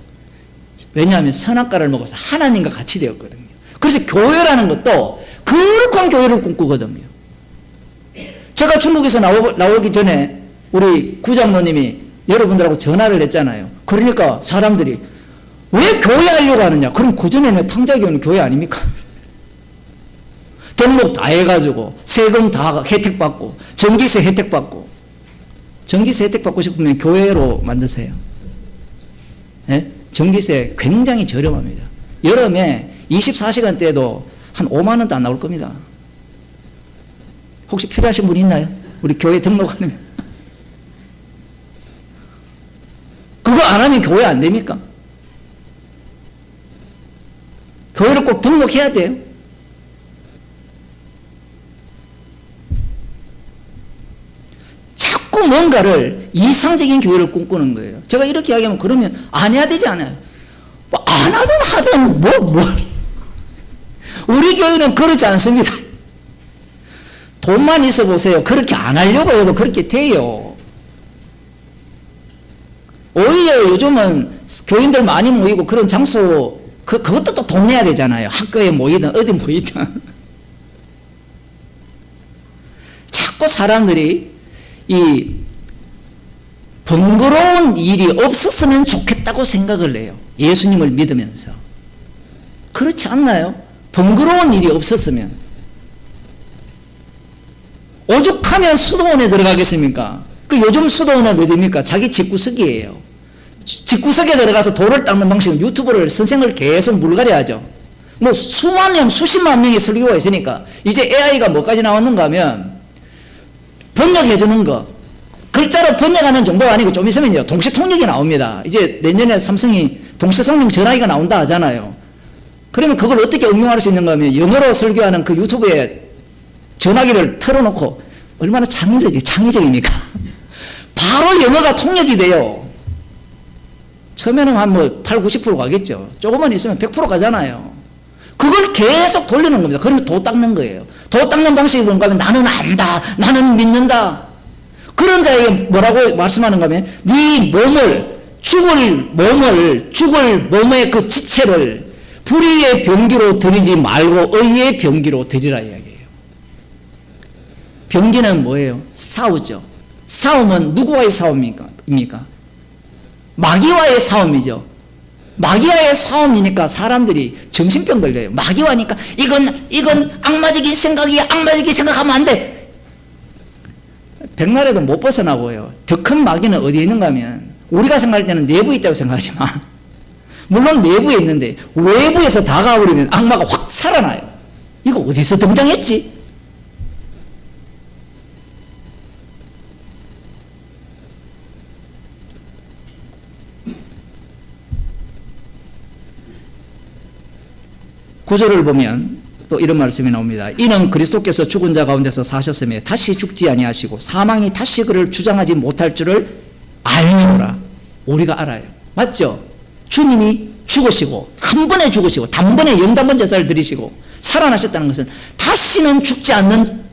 왜냐하면 선악과를 먹어서 하나님과 같이 되었거든요. 그래서 교회라는 것도 거룩한 교회를 꿈꾸거든요. 제가 중국에서 나오기 전에 우리 구장로님이 여러분들하고 전화를 했잖아요. 그러니까 사람들이 왜 교회 하려고 하느냐? 그럼 그전에는 탕자교회는 교회 아닙니까? 등록 다 해가지고 세금 다 혜택받고 전기세 혜택받고. 전기세 혜택받고 싶으면 교회로 만드세요. 네? 전기세 굉장히 저렴합니다. 여름에 24시간 때도 한 5만 원도 안 나올 겁니다. 혹시 필요하신 분 있나요? 우리 교회 등록하려면. 그거 안 하면 교회 안 됩니까? 교회를 꼭 등록해야 돼요. 자꾸 뭔가를 이상적인 교회를 꿈꾸는 거예요. 제가 이렇게 이야기하면 그러면 안 해야 되지 않아요? 뭐 안 하든 하든 뭐. 우리 교회는 그렇지 않습니다. 돈만 있어 보세요. 그렇게 안 하려고 해도 그렇게 돼요. 오히려 요즘은 교인들 많이 모이고 그런 장소, 그것도 또 돈 내야 되잖아요. 학교에 모이든 어디 모이든. 자꾸 사람들이 이 번거로운 일이 없었으면 좋겠다고 생각을 해요. 예수님을 믿으면서. 그렇지 않나요? 번거로운 일이 없었으면. 오죽하면 수도원에 들어가겠습니까? 그 요즘 수도원은 어디입니까? 자기 집구석이에요. 집구석에 들어가서 돌을 닦는 방식은 유튜브를 선생을 계속 물갈이하죠. 뭐 수만 명, 수십만 명의 설교가 있으니까 이제 AI가 뭐까지 나왔는가 하면 번역해 주는 거. 글자로 번역하는 정도가 아니고 좀 있으면요. 동시통역이 나옵니다. 이제 내년에 삼성이 동시통역 전화기가 나온다 하잖아요. 그러면 그걸 어떻게 응용할 수 있는가 하면 영어로 설교하는 그 유튜브에 전화기를 틀어놓고 얼마나 창의적입니까? 바로 영어가 통역이 돼요. 처음에는 한 뭐 8, 90% 가겠죠. 조금만 있으면 100% 가잖아요. 그걸 계속 돌리는 겁니다. 그러면 도 닦는 거예요. 도 닦는 방식이 뭔가 하면 나는 안다. 나는 믿는다. 그런 자에게 뭐라고 말씀하는가 하면 네 몸을 죽을 몸의 그 지체를 불의의 병기로 드리지 말고 의의 병기로 드리라 이야기해요. 병기는 뭐예요? 싸우죠. 싸움은 누구와의 싸움입니까? 마귀와의 싸움이죠. 마귀와의 싸움이니까 사람들이 정신병 걸려요. 마귀와니까 이건 악마적인 생각이야. 악마적인 생각하면 안 돼. 백날에도 못 벗어나고요. 더 큰 마귀는 어디에 있는가 하면 우리가 생각할 때는 내부에 있다고 생각하지만 물론 내부에 있는데 외부에서 다가오려면 악마가 확 살아나요. 이거 어디서 등장했지? 구절을 보면 또 이런 말씀이 나옵니다. 이는 그리스도께서 죽은 자 가운데서 사셨으며 다시 죽지 아니하시고 사망이 다시 그를 주장하지 못할 줄을 알미노라. 우리가 알아요. 맞죠? 주님이 죽으시고 한 번에 죽으시고 단번에 영단번 제사를 드리시고 살아나셨다는 것은 다시는 죽지 않는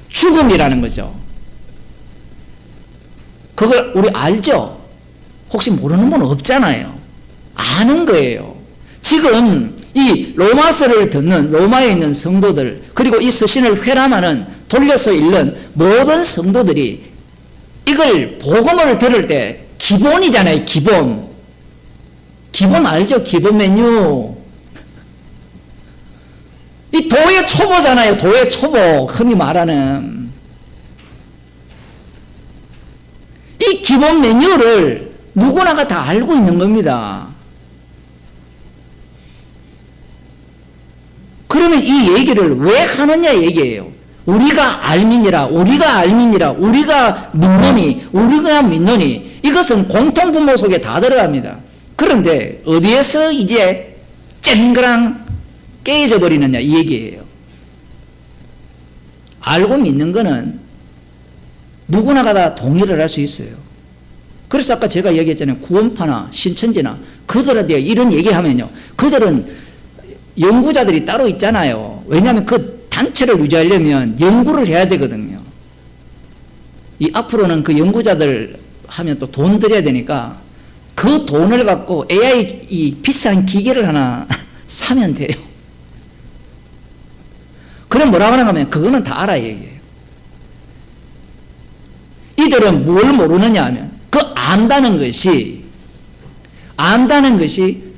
죽음이라는 거죠. 그걸 우리 알죠? 혹시 모르는 분 없잖아요. 아는 거예요. 지금 이 로마서를 듣는 로마에 있는 성도들 그리고 이 서신을 회람하는 돌려서 읽는 모든 성도들이 이걸 복음을 들을 때 기본이잖아요. 기본 알죠? 기본 메뉴. 이 도의 초보잖아요. 도의 초보. 흔히 말하는 이 기본 메뉴를 누구나가 다 알고 있는 겁니다. 그러면 이 얘기를 왜 하느냐 얘기예요. 우리가 알미니라, 우리가 믿노니, 이것은 공통분모 속에 다 들어갑니다. 그런데 어디에서 이제 쨍그랑 깨져 버리느냐 이 얘기예요. 알고 믿는 거는 누구나가 다 동의를 할 수 있어요. 그래서 아까 제가 얘기했잖아요. 구원파나 신천지나 그들한테 이런 얘기하면요. 그들은 연구자들이 따로 있잖아요. 왜냐하면 그 단체를 유지하려면 연구를 해야 되거든요. 이 앞으로는 그 연구자들 하면 또 돈 들여야 되니까 그 돈을 갖고 AI 이 비싼 기계를 하나 사면 돼요. 그럼 뭐라고 하는가 하면 그거는 다 알아 얘기해요. 이들은 뭘 모르느냐 하면 그 안다는 것이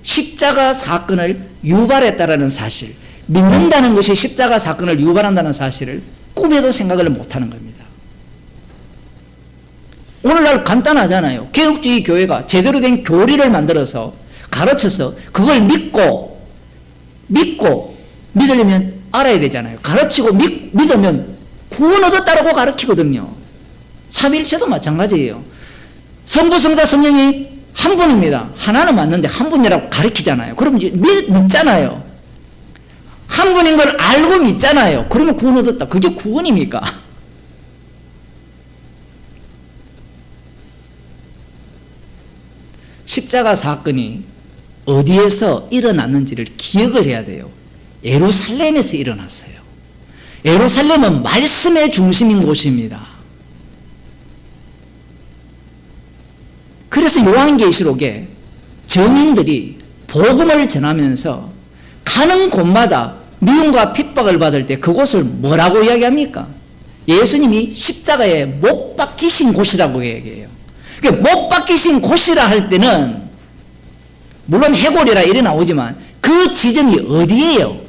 십자가 사건을 유발했다라는 사실, 믿는다는 것이 십자가 사건을 유발한다는 사실을 꿈에도 생각을 못하는 겁니다. 오늘날 간단하잖아요. 개혁주의 교회가 제대로 된 교리를 만들어서 가르쳐서 그걸 믿으려면 알아야 되잖아요. 가르치고 믿으면 구원 얻었다라고 가르치거든요. 삼위일체도 마찬가지예요. 성부, 성자, 성령이 한 분입니다. 하나는 맞는데 한 분이라고 가르치잖아요. 그럼 이제 믿잖아요. 한 분인 걸 알고 믿잖아요. 그러면 구원 얻었다. 그게 구원입니까? 십자가 사건이 어디에서 일어났는지를 기억을 해야 돼요. 예루살렘에서 일어났어요. 예루살렘은 말씀의 중심인 곳입니다. 그래서 요한계시록에 증인들이 복음을 전하면서 가는 곳마다 미움과 핍박을 받을 때 그곳을 뭐라고 이야기합니까? 예수님이 십자가에 못 박히신 곳이라고 얘기해요. 못 박히신 곳이라 할 때는 물론 해골이라 이래 나오지만 그 지점이 어디예요?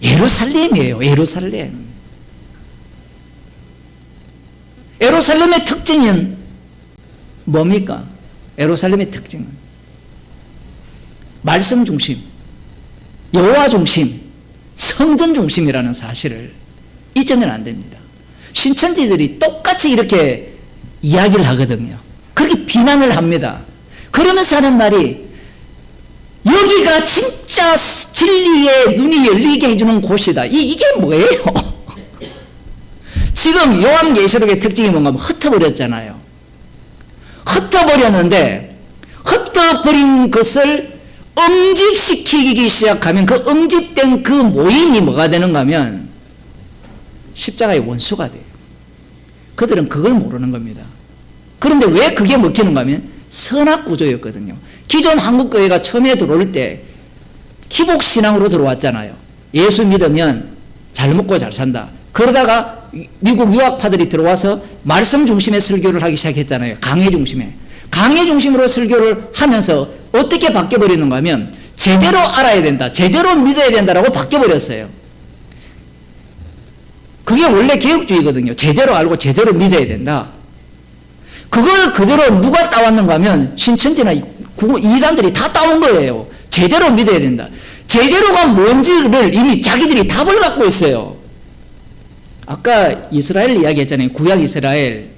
예루살렘이에요. 예루살렘. 예루살렘의 특징은 뭡니까? 예루살렘의 특징은 말씀 중심, 여호와 중심, 성전 중심이라는 사실을 잊으면 안 됩니다. 신천지들이 똑같이 이렇게 이야기를 하거든요. 그렇게 비난을 합니다. 그러면서 하는 말이 여기가 진짜 진리의 눈이 열리게 해주는 곳이다. 이게 뭐예요? 지금 요한계시록의 특징이 뭔가 하면 흩어버렸잖아요. 흩어버렸는데 흩어버린 것을 응집시키기 시작하면 그 응집된 그 모임이 뭐가 되는가 하면 십자가의 원수가 돼요. 그들은 그걸 모르는 겁니다. 그런데 왜 그게 먹히는가 하면 선악구조였거든요. 기존 한국교회가 처음에 들어올 때 기복신앙으로 들어왔잖아요. 예수 믿으면 잘 먹고 잘 산다. 그러다가 미국 유학파들이 들어와서 말씀 중심의 설교를 하기 시작했잖아요. 강해 중심에. 강해 중심으로 설교를 하면서 어떻게 바뀌어버리는가 하면 제대로 알아야 된다. 제대로 믿어야 된다라고 바뀌어버렸어요. 그게 원래 개혁주의거든요. 제대로 알고 제대로 믿어야 된다. 그걸 그대로 누가 따왔는가 하면 신천지나 이단들이 다 따온 거예요. 제대로 믿어야 된다. 제대로가 뭔지를 이미 자기들이 답을 갖고 있어요. 아까 이스라엘 이야기했잖아요. 구약 이스라엘.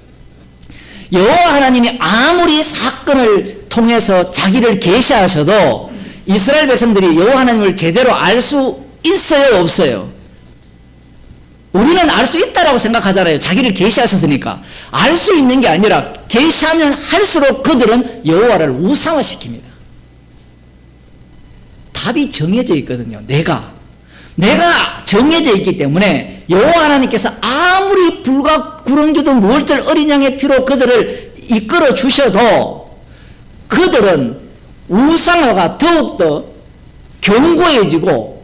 여호와 하나님이 아무리 사건을 통해서 자기를 계시하셔도 이스라엘 백성들이 여호와 하나님을 제대로 알 수 있어요, 없어요? 우리는 알 수 있다라고 생각하잖아요. 자기를 계시하셨으니까. 알 수 있는 게 아니라 계시하면 할수록 그들은 여호와를 우상화시킵니다. 답이 정해져 있거든요. 내가 정해져 있기 때문에 여호와 하나님께서 아무리 불과 구렁기도 무얼절 어린 양의 피로 그들을 이끌어 주셔도 그들은 우상화가 더욱더 견고해지고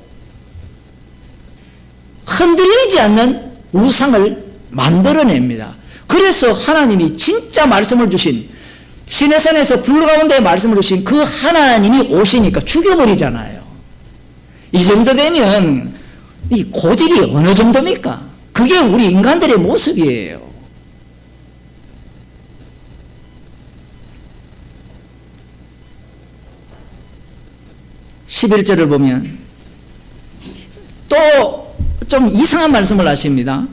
흔들리지 않는 우상을 만들어냅니다. 그래서 하나님이 진짜 말씀을 주신 시내산에서 불 가운데 말씀을 주신 그 하나님이 오시니까 죽여버리잖아요. 이 정도 되면 이 고집이 어느 정도입니까? 그게 우리 인간들의 모습이에요. (11절을) 보면 또 좀 이상한 말씀을 하십니다.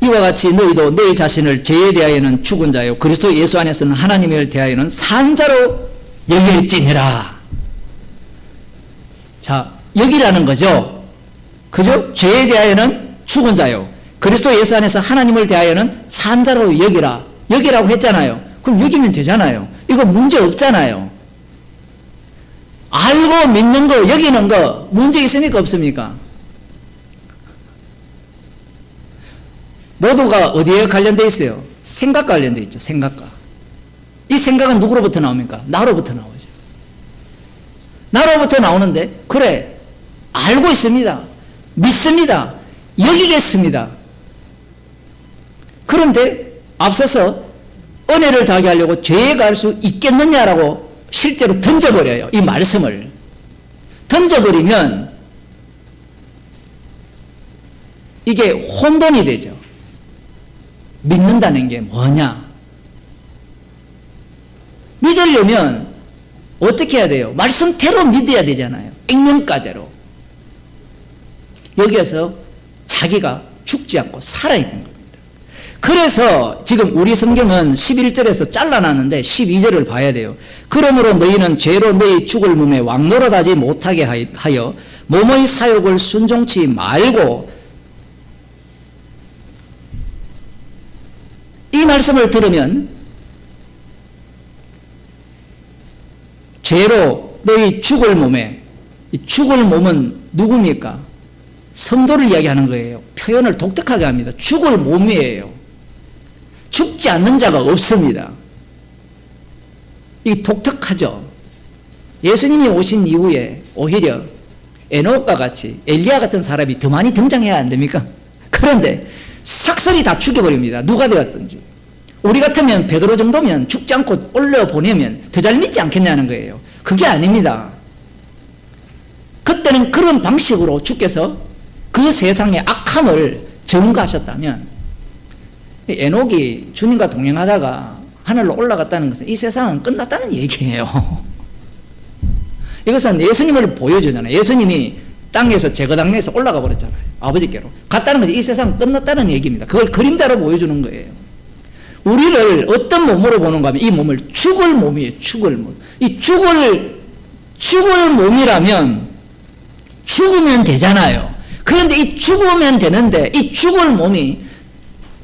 이와 같이 너희도 너희 자신을 죄에 대하여는 죽은 자요 그리스도 예수 안에서는 하나님을 대하여는 산 자로 여길지니라. 자, 여기라는 거죠. 그죠? 죄에 대하여는 죽은 자요 그리스도 예수 안에서 하나님을 대하여는 산 자로 여기라고 했잖아요. 그럼 여기면 되잖아요. 이거 문제 없잖아요. 알고 믿는 거, 여기는 거 문제 있습니까, 없습니까? 모두가 어디에 관련되어 있어요? 생각과 관련되어 있죠. 생각과. 이 생각은 누구로부터 나옵니까? 나로부터 나오죠. 나로부터 나오는데 그래, 알고 있습니다. 믿습니다. 여기겠습니다. 그런데 앞서서 은혜를 더하게 하려고 죄에 갈 수 있겠느냐라고 실제로 던져버려요. 이 말씀을. 던져버리면 이게 혼돈이 되죠. 믿는다는 게 뭐냐? 믿으려면 어떻게 해야 돼요? 말씀대로 믿어야 되잖아요. 액면가대로. 여기에서 자기가 죽지 않고 살아있는 겁니다. 그래서 지금 우리 성경은 11절에서 잘라놨는데 12절을 봐야 돼요. 그러므로 너희는 죄로 너희 죽을 몸에 왕노릇하지 못하게 하여 몸의 사욕을 순종치 말고, 이 말씀을 들으면 죄로 너희 죽을 몸에, 이 죽을 몸은 누굽니까? 성도를 이야기하는 거예요. 표현을 독특하게 합니다. 죽을 몸이에요. 죽지 않는 자가 없습니다. 이게 독특하죠. 예수님이 오신 이후에 오히려 에녹과 같이 엘리야 같은 사람이 더 많이 등장해야 안 됩니까? 그런데 삭설이 다 죽여버립니다. 누가 되었든지. 우리 같으면 베드로 정도면 죽지 않고 올려보내면 더 잘 믿지 않겠냐는 거예요. 그게 아닙니다. 그때는 그런 방식으로 주께서 그 세상의 악함을 전가하셨다면, 에녹이 주님과 동행하다가 하늘로 올라갔다는 것은 이 세상은 끝났다는 얘기예요. 이것은 예수님을 보여주잖아요. 예수님이 땅에서 제거당에서 올라가 버렸잖아요. 아버지께로 갔다는 것이 이 세상은 끝났다는 얘기입니다. 그걸 그림자로 보여주는 거예요. 우리를 어떤 몸으로 보는가 하면 이 몸을 죽을 몸이에요. 죽을 몸. 이 죽을 몸이라면 죽으면 되잖아요. 그런데 이 죽으면 되는데 이 죽을 몸이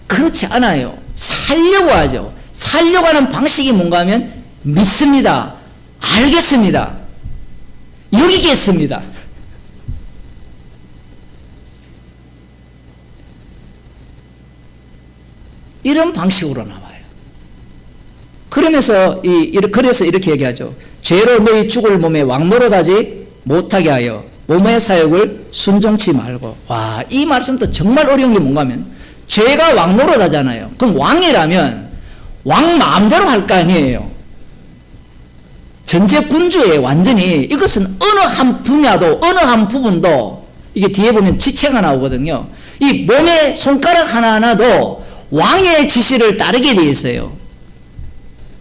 그렇지 않아요. 살려고 하죠. 살려고 하는 방식이 뭔가 하면 믿습니다. 알겠습니다. 여기겠습니다. 이런 방식으로 나와요. 그러면서 그래서 이렇게 얘기하죠. 죄로 너희 죽을 몸에 왕노릇하지 못하게 하여 몸의 사욕을 순종치 말고. 와, 이 말씀도 정말 어려운 게 뭔가 하면 죄가 왕노릇하잖아요. 그럼 왕이라면 왕 마음대로 할 거 아니에요. 전제군주의 완전히 이것은 어느 한 분야도 어느 한 부분도 이게 뒤에 보면 지체가 나오거든요. 이 몸의 손가락 하나하나도 왕의 지시를 따르게 되어 있어요.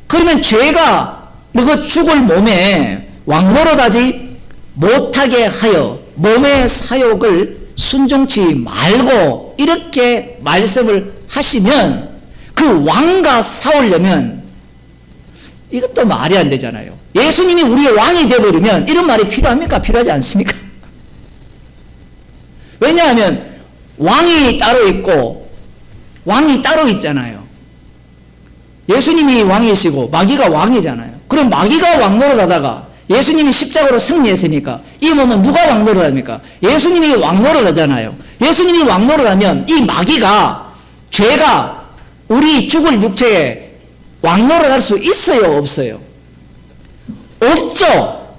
그러면 죄가 그 죽을 몸에 왕노릇하지 못하게 하여 몸의 사욕을 순종치 말고 이렇게 말씀을 하시면 그 왕과 싸우려면 이것도 말이 안 되잖아요. 예수님이 우리의 왕이 되어버리면 이런 말이 필요합니까? 필요하지 않습니까? 왜냐하면 왕이 따로 있고 왕이 따로 있잖아요. 예수님이 왕이시고 마귀가 왕이잖아요. 그럼 마귀가 왕노릇하다가 예수님이 십자가로 승리했으니까 이 몸은 누가 왕노릇합니까? 예수님이 왕노릇하잖아요. 예수님이 왕노릇하면 이 마귀가, 죄가 우리 죽을 육체에 왕노릇할 수 있어요? 없어요? 없죠.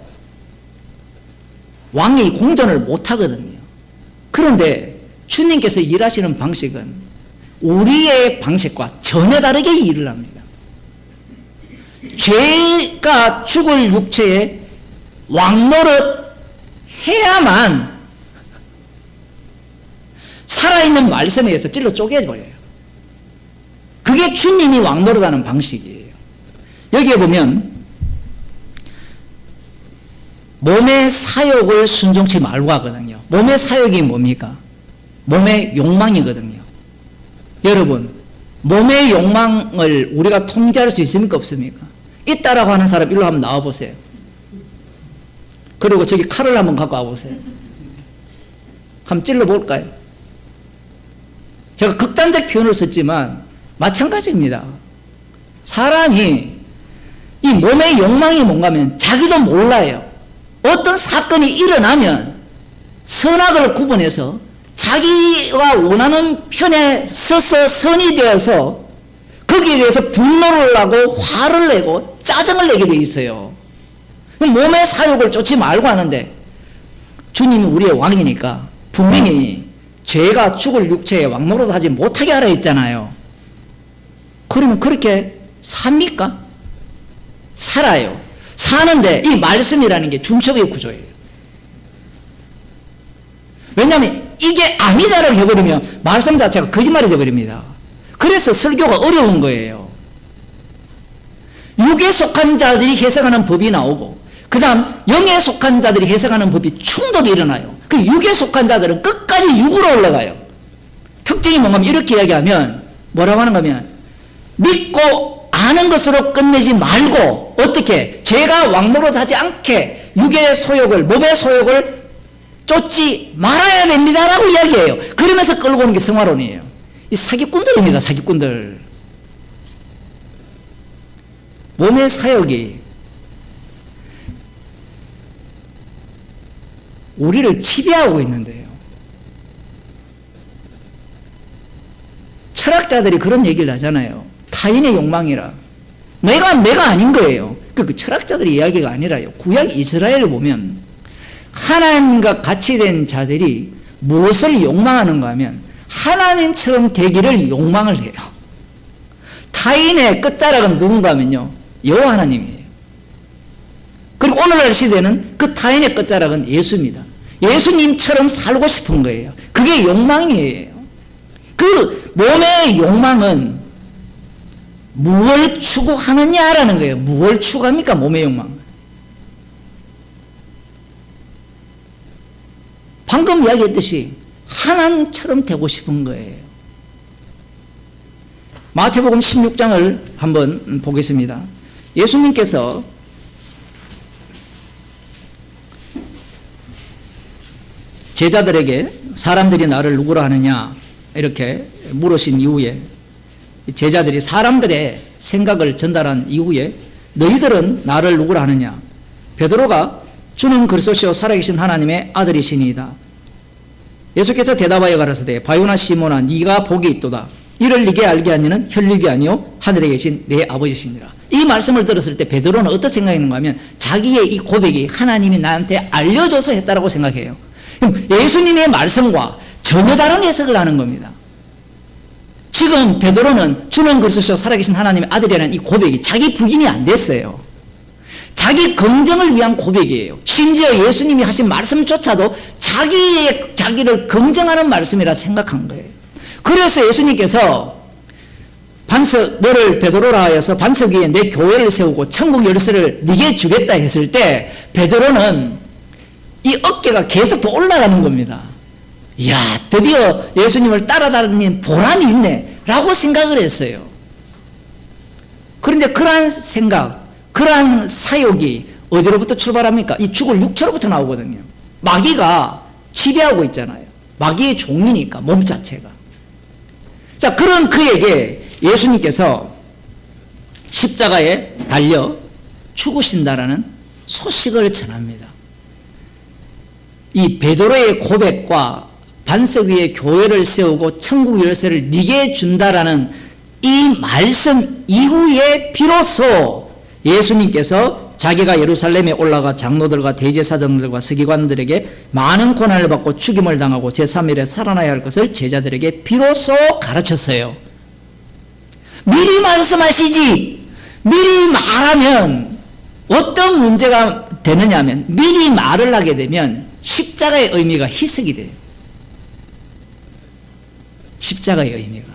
왕이 공존을 못하거든요. 그런데 주님께서 일하시는 방식은 우리의 방식과 전혀 다르게 일을 합니다. 죄가 죽을 육체에 왕노릇 해야만 살아있는 말씀에 의해서 찔러 쪼개버려요. 그게 주님이 왕노릇하는 방식이에요. 여기에 보면 몸의 사욕을 순종치 말고 하거든요. 몸의 사욕이 뭡니까? 몸의 욕망이거든요. 여러분, 몸의 욕망을 우리가 통제할 수 있습니까? 없습니까? 있다라고 하는 사람 일로 한번 나와보세요. 그리고 저기 칼을 한번 갖고 와보세요. 한번 찔러볼까요? 제가 극단적 표현을 썼지만 마찬가지입니다. 사람이 이 몸의 욕망이 뭔가 하면 자기도 몰라요. 어떤 사건이 일어나면 선악을 구분해서 자기가 원하는 편에 서서 선이 되어서 거기에 대해서 분노를 하고 화를 내고 짜증을 내게 돼 있어요. 몸의 사욕을 쫓지 말고 하는데 주님이 우리의 왕이니까 분명히 죄가 죽을 육체에 왕노릇하지 못하게 하라 했잖아요. 그러면 그렇게 삽니까? 살아요. 사는데 이 말씀이라는 게 중첩의 구조예요. 왜냐하면 이게 아니다라고 해버리면 말씀 자체가 거짓말이 되어버립니다. 그래서 설교가 어려운 거예요. 육에 속한 자들이 해석하는 법이 나오고 그 다음 영에 속한 자들이 해석하는 법이 충돌이 일어나요. 그 육에 속한 자들은 끝까지 육으로 올라가요. 특징이 뭔가 하면 이렇게 이야기하면 뭐라고 하는가 하면 믿고 아는 것으로 끝내지 말고 어떻게 죄가 왕노릇하지 않게 육의 소욕을 몸의 소욕을 쫓지 말아야 됩니다라고 이야기해요. 그러면서 끌고 오는 게 성화론이에요. 이 사기꾼들입니다. 사기꾼들. 몸의 사욕이 우리를 지배하고 있는데요. 철학자들이 그런 얘기를 하잖아요. 타인의 욕망이라. 내가 아닌 거예요. 그 철학자들의 이야기가 아니라요. 구약 이스라엘을 보면 하나님과 같이 된 자들이 무엇을 욕망하는가 하면 하나님처럼 되기를 욕망을 해요. 타인의 끝자락은 누군가 하면요. 여호와 하나님이에요. 그리고 오늘날 시대는 그 타인의 끝자락은 예수입니다. 예수님처럼 살고 싶은 거예요. 그게 욕망이에요. 그 몸의 욕망은 무엇을 추구하느냐라는 거예요. 무엇을 추구합니까? 몸의 욕망. 방금 이야기했듯이 하나님처럼 되고 싶은 거예요. 마태복음 16장을 한번 보겠습니다. 예수님께서 제자들에게 사람들이 나를 누구라 하느냐 이렇게 물으신 이후에 제자들이 사람들의 생각을 전달한 이후에 너희들은 나를 누구라 하느냐 베드로가 주는 그리스도시요 살아계신 하나님의 아들이시니이다. 예수께서 대답하여 가라사대 바요나 시몬아 네가 복이 있도다. 이를 네게 알게 하니는 혈육이 아니요 하늘에 계신 내 아버지시니라. 이 말씀을 들었을 때 베드로는 어떤 생각했는가 하면 자기의 이 고백이 하나님이 나한테 알려줘서 했다라고 생각해요. 예수님의 말씀과 전혀 다른 해석을 하는 겁니다. 지금 베드로는 주는 그리스도시요 살아계신 하나님의 아들이라는 이 고백이 자기 부인이 안 됐어요. 자기 긍정을 위한 고백이에요. 심지어 예수님이 하신 말씀조차도 자기를 긍정하는 말씀이라 생각한 거예요. 그래서 예수님께서 너를 베드로라 하여서 반석 위에 내 교회를 세우고 천국 열쇠를 네게 주겠다 했을 때 베드로는 이 어깨가 계속 더 올라가는 겁니다. 이야, 드디어 예수님을 따라다니는 보람이 있네 라고 생각을 했어요. 그런데 그러한 생각, 그러한 사욕이 어디로부터 출발합니까? 이 죽을 육체로부터 나오거든요. 마귀가 지배하고 있잖아요. 마귀의 종이니까 몸 자체가. 자, 그런 그에게 예수님께서 십자가에 달려 죽으신다라는 소식을 전합니다. 이 베드로의 고백과 반석 위에 교회를 세우고 천국 열쇠를 네게 준다라는 이 말씀 이후에 비로소 예수님께서 자기가 예루살렘에 올라가 장로들과 대제사장들과 서기관들에게 많은 고난을 받고 죽임을 당하고 제3일에 살아나야 할 것을 제자들에게 비로소 가르쳤어요. 미리 말씀하시지. 미리 말하면 어떤 문제가 되느냐 하면 미리 말을 하게 되면 십자가의 의미가 희석이 돼요. 십자가의 의미가.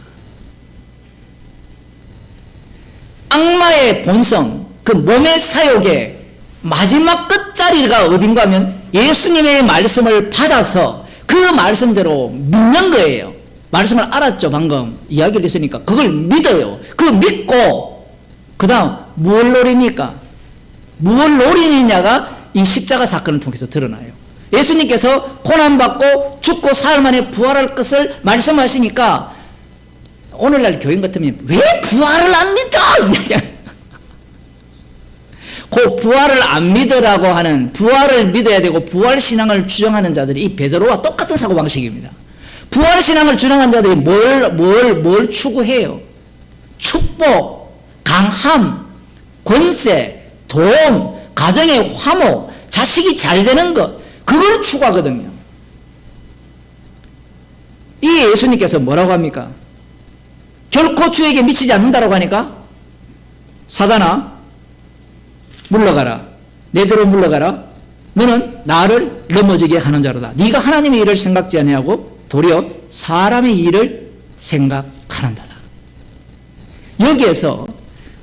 악마의 본성, 그 몸의 사욕의 마지막 끝자리가 어딘가 하면 예수님의 말씀을 받아서 그 말씀대로 믿는 거예요. 말씀을 알았죠. 방금 이야기를 했으니까 그걸 믿어요. 그걸 믿고 그 다음 무엇을 노립니까? 무엇을 노리느냐가 이 십자가 사건을 통해서 드러나요. 예수님께서 고난받고 죽고 사흘 만에 부활할 것을 말씀하시니까 오늘날 교인 같으면 왜 부활을 안 믿어? 그 부활을 안 믿으라고 하는, 부활을 믿어야 되고 부활신앙을 주장하는 자들이 이 베드로와 똑같은 사고방식입니다. 부활신앙을 주장하는 자들이 뭘 추구해요? 축복, 강함, 권세, 돈, 가정의 화목, 자식이 잘 되는 것, 그걸 추구하거든요. 이 예수님께서 뭐라고 합니까? 결코 주에게 미치지 않는다라고 하니까 사단아 물러가라. 내대로 물러가라. 너는 나를 넘어지게 하는 자로다. 네가 하나님의 일을 생각지 아니하고 도리어 사람의 일을 생각하는도다. 여기에서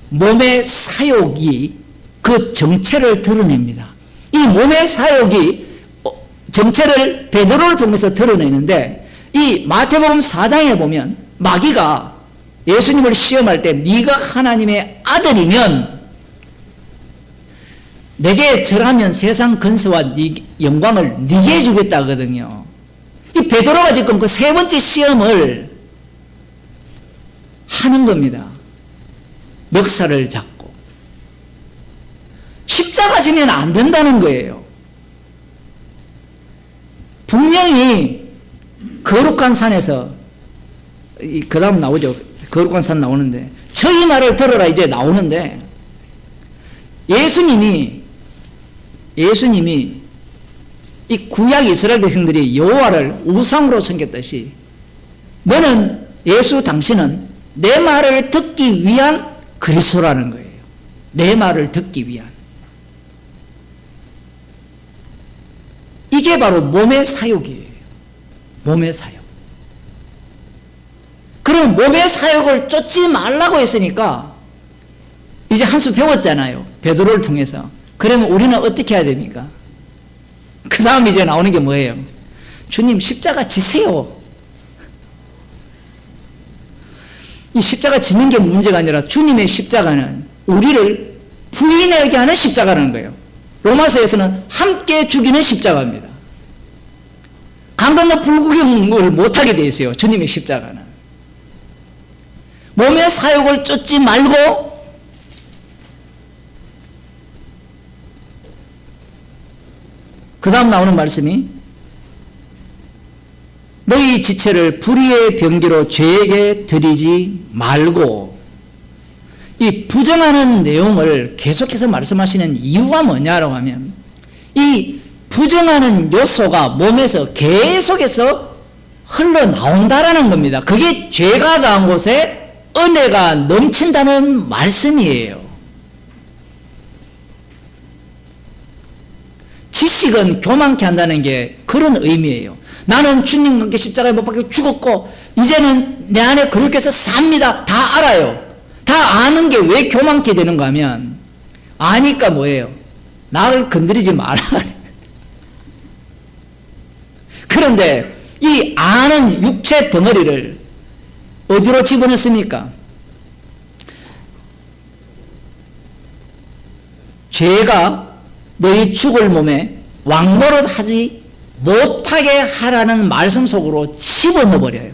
몸의 사욕이 그 정체를 드러냅니다. 이 몸의 사욕이 정체를 베드로를 통해서 드러내는데, 이 마태복음 4장에 보면 마귀가 예수님을 시험할 때 네가 하나님의 아들이면 내게 절하면 세상 근세와 영광을 네게 주겠다 하거든요. 이 베드로가 지금 그 세 번째 시험을 하는 겁니다. 멱살을 잡고 십자가 지면 안 된다는 거예요. 분명히 거룩한 산에서, 그 다음 나오죠. 거룩한 산 나오는데, 저희 말을 들어라 이제 나오는데, 예수님이 이 구약 이스라엘 백성들이 여호와를 우상으로 섬겼듯이, 너는 당신은 내 말을 듣기 위한 그리스도라는 거예요. 내 말을 듣기 위한. 이게 바로 몸의 사욕이에요. 몸의 사욕. 그럼 몸의 사욕을 쫓지 말라고 했으니까 이제 한 수 배웠잖아요. 베드로를 통해서. 그러면 우리는 어떻게 해야 됩니까? 그 다음 이제 나오는 게 뭐예요? 주님 십자가 지세요. 이 십자가 지는 게 문제가 아니라 주님의 십자가는 우리를 부인하게 하는 십자가라는 거예요. 로마서에서는 함께 죽이는 십자가입니다. 강 건너 불구경을 못하게 돼 있어요. 주님의 십자가는. 몸의 사욕을 쫓지 말고 그 다음 나오는 말씀이 너희 지체를 불의의 병기로 죄에게 드리지 말고, 이 부정하는 내용을 계속해서 말씀하시는 이유가 뭐냐라고 하면, 이 부정하는 요소가 몸에서 계속해서 흘러나온다라는 겁니다. 그게 죄가 당한 곳에 은혜가 넘친다는 말씀이에요. 지식은 교만케 한다는 게 그런 의미예요. 나는 주님과 함께 십자가에 못 박혀 죽었고 이제는 내 안에 그렇게 해서 삽니다. 다 알아요. 다 아는 게 왜 교만케 되는가 하면, 아니까 뭐예요? 나를 건드리지 마라. 그런데 이 아는 육체 덩어리를 어디로 집어넣습니까? 죄가 너희 죽을 몸에 왕노릇 하지 못하게 하라는 말씀 속으로 집어넣어 버려요.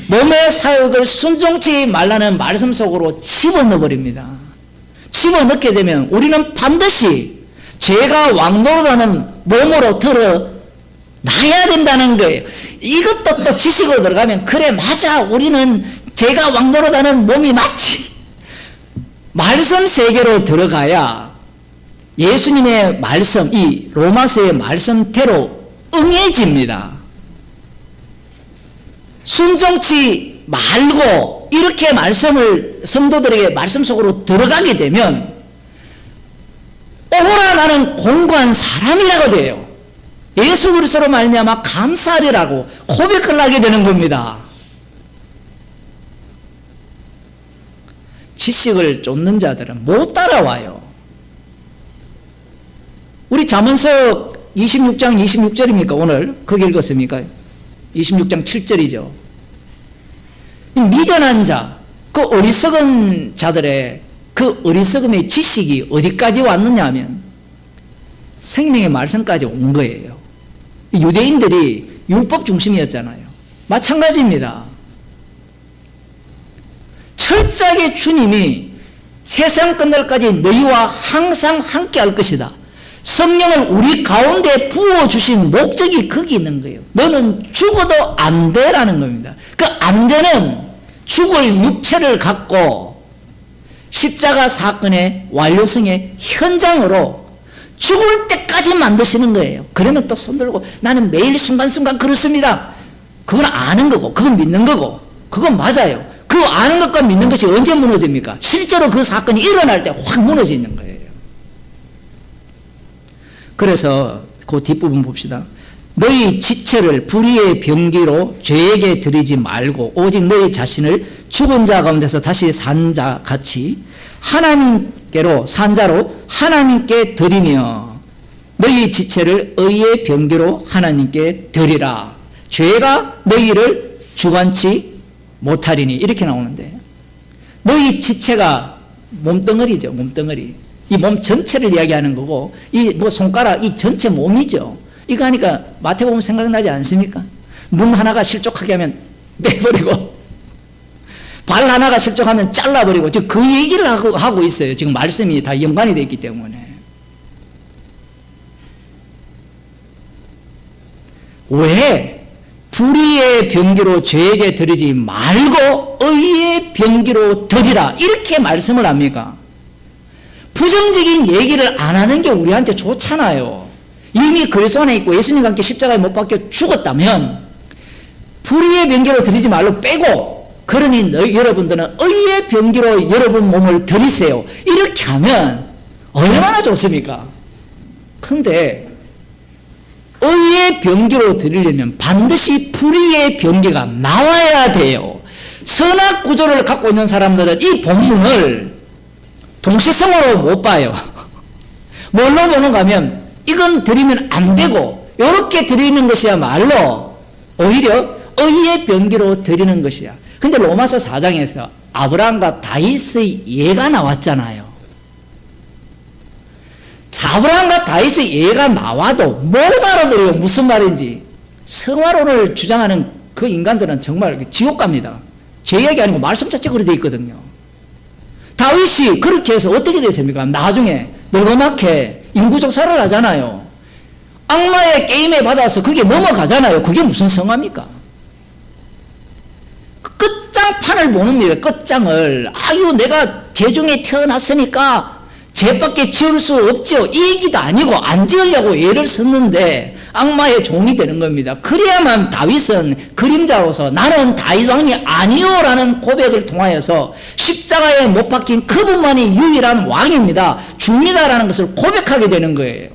몸의 사욕을 순종치 말라는 말씀 속으로 집어넣어 버립니다. 집어넣게 되면 우리는 반드시 죄가 왕노릇하는 몸으로 드러나야 된다는 거예요. 이것도 또 지식으로 들어가면, 그래 맞아, 우리는 죄가 왕노릇하는 몸이 맞지. 말씀 세계로 들어가야 예수님의 말씀, 이 로마서의 말씀대로 응해집니다. 순종치 말고 이렇게 말씀을 성도들에게 말씀 속으로 들어가게 되면 오호라 나는 공고한 사람이라고 돼요. 예수 그리스도로 말미암아 감사하리라고 고백을 하게 되는 겁니다. 지식을 쫓는 자들은 못 따라와요. 우리 잠언서 26장 26절입니까? 오늘 거기 읽었습니까? 26장 7절이죠. 미련한 자, 그 어리석은 자들의 그 어리석음의 지식이 어디까지 왔느냐 하면 생명의 말씀까지 온 거예요. 유대인들이 율법 중심이었잖아요. 마찬가지입니다. 철저하게 주님이 세상 끝날까지 너희와 항상 함께 할 것이다. 성령을 우리 가운데 부어주신 목적이 거기 있는 거예요. 너는 죽어도 안 돼라는 겁니다. 그 안 돼는 죽을 육체를 갖고 십자가 사건의 완료성의 현장으로 죽을 때까지 만드시는 거예요. 그러면 또 손들고 나는 매일 순간순간 그렇습니다. 그건 아는 거고, 그건 믿는 거고, 그건 맞아요. 그 아는 것과 믿는 것이 언제 무너집니까? 실제로 그 사건이 일어날 때 확 무너지는 거예요. 그래서 그 뒷부분 봅시다. 너희 지체를 불의의 병기로 죄에게 드리지 말고 오직 너희 자신을 죽은 자 가운데서 다시 산 자 같이 하나님께로 산 자로 하나님께 드리며, 너희 지체를 의의 병기로 하나님께 드리라. 죄가 너희를 주관치 못하리니. 이렇게 나오는데, 너희 지체가 몸덩어리죠. 몸덩어리. 이 몸 전체를 이야기하는 거고, 이 뭐 손가락, 이 전체 몸이죠. 이거 하니까 마태복음 생각나지 않습니까? 눈 하나가 실족하게 하면 빼버리고, 발 하나가 실족하면 잘라버리고, 지금 그 얘기를 하고 있어요. 지금 말씀이 다 연관이 되어 있기 때문에. 왜 불의의 병기로 죄에게 드리지 말고 의의 병기로 드리라, 이렇게 말씀을 합니까? 부정적인 얘기를 안 하는 게 우리한테 좋잖아요. 이미 그리스도 안에 있고 예수님과 함께 십자가에 못 박혀 죽었다면 불의의 병기로 드리지 말로 빼고, 그러니 여러분들은 의의 병기로 여러분 몸을 드리세요, 이렇게 하면 얼마나 좋습니까? 근데 의의 병기로 드리려면 반드시 불의의 병기가 나와야 돼요. 선악 구조를 갖고 있는 사람들은 이 본문을 동시성으로 못 봐요. 뭘로 보는가 하면 이건 드리면 안 되고 이렇게 드리는 것이야말로 오히려 의의 병기로 드리는 것이야. 근데 로마서 4장에서 아브라함과 다윗의 예가 나왔잖아요. 아브라함과 다윗의 예가 나와도 못 알아들어요. 무슨 말인지. 성화론을 주장하는 그 인간들은 정말 지옥 갑니다. 제 이야기 아니고 말씀 자체가 그렇게 되어 있거든요. 다윗이 그렇게 해서 어떻게 됐습니까? 나중에 늙어맣게 인구조사를 하잖아요. 악마의 게임에 받아서 그게 넘어가잖아요. 그게 무슨 성화입니까? 끝장판을 보는 겁니다. 끝장을. 아유, 내가 재중에 태어났으니까 죄밖에 지을 수 없죠. 이 얘기도 아니고 안 지으려고 예를 썼는데 악마의 종이 되는 겁니다. 그래야만 다윗은 그림자로서 나는 다윗 왕이 아니요라는 고백을 통하여서 십자가에 못 박힌 그분만이 유일한 왕입니다, 줍니다라는 것을 고백하게 되는 거예요.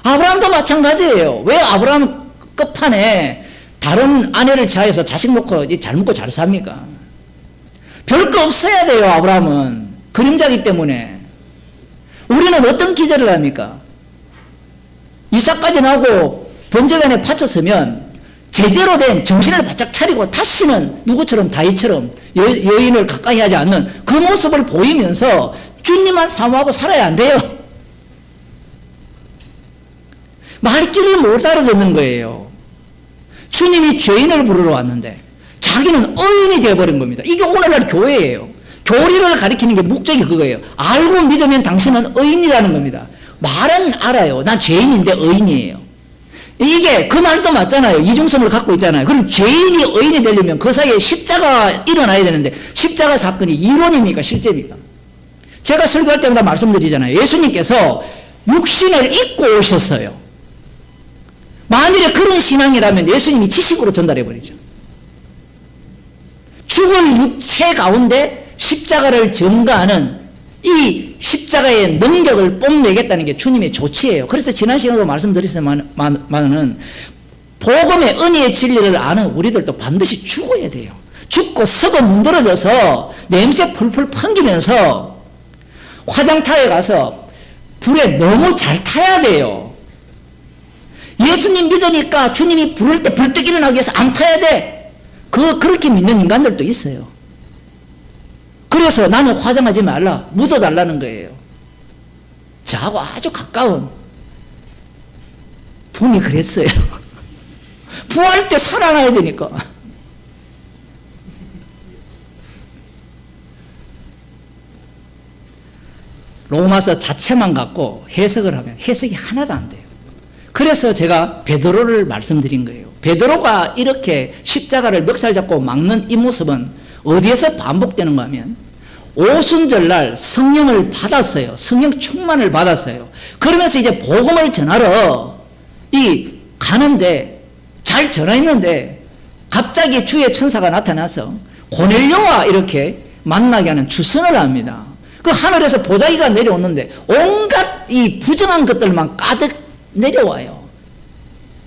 아브라함도 마찬가지예요. 왜 아브라함 끝판에 다른 아내를 취하여서 자식 놓고 잘 먹고 잘 삽니까? 별거 없어야 돼요. 아브라함은 그림자이기 때문에. 우리는 어떤 기대를 합니까? 이삭까지 나오고 번제단에 바쳤으면 제대로 된 정신을 바짝 차리고 다시는 누구처럼 다윗처럼 여인을 가까이 하지 않는 그 모습을 보이면서 주님만 사모하고 살아야 안 돼요. 말귀를 못 알아듣는 거예요. 주님이 죄인을 부르러 왔는데 자기는 의인이 되어버린 겁니다. 이게 오늘날 교회예요. 교리를 가리키는 게 목적이 그거예요. 알고 믿으면 당신은 의인이라는 겁니다. 말은 알아요. 난 죄인인데 의인이에요. 이게 그 말도 맞잖아요. 이중성을 갖고 있잖아요. 그럼 죄인이 의인이 되려면 그 사이에 십자가가 일어나야 되는데 십자가 사건이 이론입니까? 실제입니까? 제가 설교할 때마다 말씀드리잖아요. 예수님께서 육신을 입고 오셨어요. 만일에 그런 신앙이라면 예수님이 지식으로 전달해버리죠. 죽을 육체 가운데 십자가를 전가하는 이 십자가의 능력을 뽐내겠다는 게 주님의 조치예요. 그래서 지난 시간에도 말씀드렸지만은 복음의 은혜의 진리를 아는 우리들도 반드시 죽어야 돼요. 죽고 썩어 문드러져서 냄새 풀풀 풍기면서 화장터에 가서 불에 너무 잘 타야 돼요. 예수님 믿으니까 주님이 부를 때 불떡 일어나기 위해서 안 타야 돼. 그렇게 믿는 인간들도 있어요. 그래서 나는 화장하지 말라, 묻어달라는 거예요. 저하고 아주 가까운 분이 그랬어요. 부활 때 살아나야 되니까. 로마서 자체만 갖고 해석을 하면 해석이 하나도 안 돼요. 그래서 제가 베드로를 말씀드린 거예요. 베드로가 이렇게 십자가를 멱살 잡고 막는 이 모습은 어디에서 반복되는가 하면 오순절날 성령을 받았어요. 성령 충만을 받았어요. 그러면서 이제 복음을 전하러 가는데 잘 전화했는데 갑자기 주의 천사가 나타나서 고넬료와 이렇게 만나게 하는 주선을 합니다. 그 하늘에서 보자기가 내려오는데 온갖 이 부정한 것들만 가득 내려와요.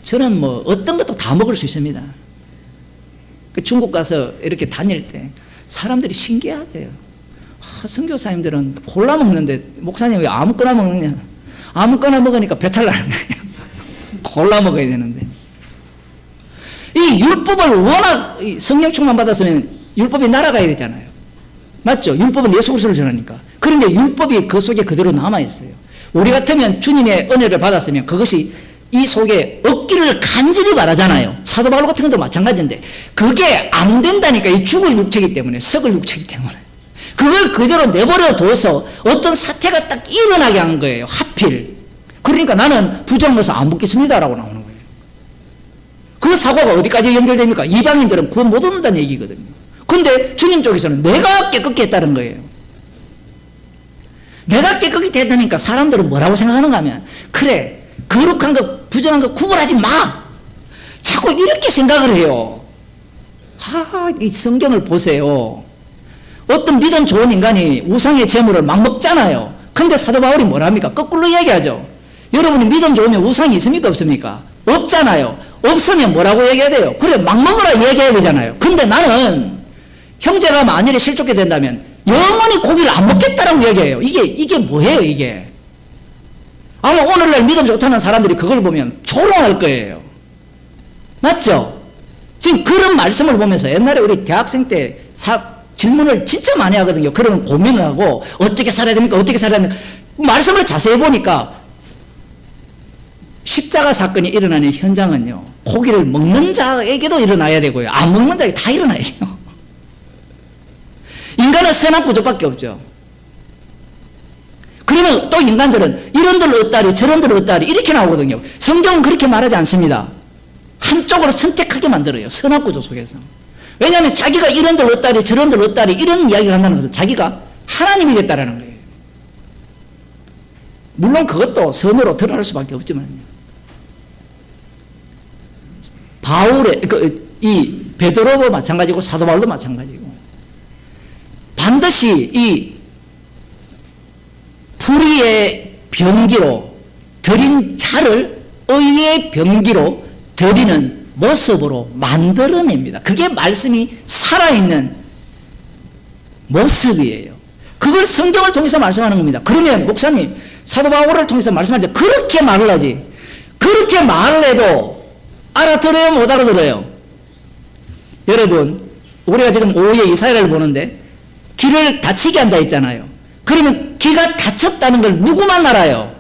저는 뭐 어떤 것도 다 먹을 수 있습니다. 중국 가서 이렇게 다닐 때 사람들이 신기하대요. 선교사님들은 골라 먹는데 목사님 왜 아무거나 먹느냐. 아무거나 먹으니까 배탈 나는 거예요. 골라 먹어야 되는데. 이 율법을 워낙 성령 충만 받았으면 율법이 날아가야 되잖아요. 맞죠? 율법은 예수 그리스도를 전하니까. 그런데 율법이 그 속에 그대로 남아있어요. 우리 같으면 주님의 은혜를 받았으면 그것이 이 속에 없기를 간절히 바라잖아요. 사도 바울 같은 것도 마찬가지인데 그게 안 된다니까. 이 죽을 육체이기 때문에, 썩을 육체이기 때문에 그걸 그대로 내버려 둬서 어떤 사태가 딱 일어나게 한 거예요. 하필. 그러니까 나는 부정해서 안 먹겠습니다라고 나오는 거예요. 그 사고가 어디까지 연결됩니까? 이방인들은 구원 못 얻는다는 얘기거든요. 근데 주님 쪽에서는 내가 깨끗게 했다는 거예요. 내가 깨끗게 했다니까 사람들은 뭐라고 생각하는가 하면, 그래, 거룩한 것, 부정한 것 구분하지 마! 자꾸 이렇게 생각을 해요. 이 성경을 보세요. 어떤 믿음 좋은 인간이 우상의 재물을 막 먹잖아요. 근데 사도 바울이 뭐랍니까? 거꾸로 얘기하죠. 여러분이 믿음 좋으면 우상이 있습니까? 없습니까? 없잖아요. 없으면 뭐라고 얘기해야 돼요? 그래, 막 먹으라 얘기해야 되잖아요. 근데 나는 형제가 만일에 실족게 된다면 영원히 고기를 안 먹겠다라고 얘기해요. 이게 뭐예요, 이게? 아마 오늘날 믿음 좋다는 사람들이 그걸 보면 조롱할 거예요. 맞죠? 지금 그런 말씀을 보면서 옛날에 우리 대학생 때 질문을 진짜 많이 하거든요. 그런 고민을 하고 어떻게 살아야 됩니까? 어떻게 살아야 됩니까? 말씀을 자세히 보니까 십자가 사건이 일어나는 현장은요, 고기를 먹는 자에게도 일어나야 되고요, 안 먹는 자에게 다 일어나야 돼요. 인간은 선악 구조밖에 없죠. 그러면 또 인간들은 이런들 어따리 저런들 어따리 이렇게 나오거든요. 성경은 그렇게 말하지 않습니다. 한쪽으로 선택하게 만들어요. 선악 구조 속에서. 왜냐하면 자기가 이런들 어따리 저런들 어따리 이런 이야기를 한다는 것은 자기가 하나님이 됐다라는 거예요. 물론 그것도 선으로 드러날 수밖에 없지만요. 이 베드로도 마찬가지고 사도 바울도 마찬가지고, 반드시 이 불의의 병기로 드린 자를 의의 병기로 드리는 모습으로 만들어냅니다. 그게 말씀이 살아있는 모습이에요. 그걸 성경을 통해서 말씀하는 겁니다. 그러면 목사님, 사도 바울을 통해서 말씀할 때 그렇게 말을 하지, 그렇게 말을 해도 알아들어요, 못 알아들어요? 여러분, 우리가 지금 오후에 이사야를 보는데 귀를 다치게 한다 했잖아요. 그러면 귀가 다쳤다는 걸 누구만 알아요?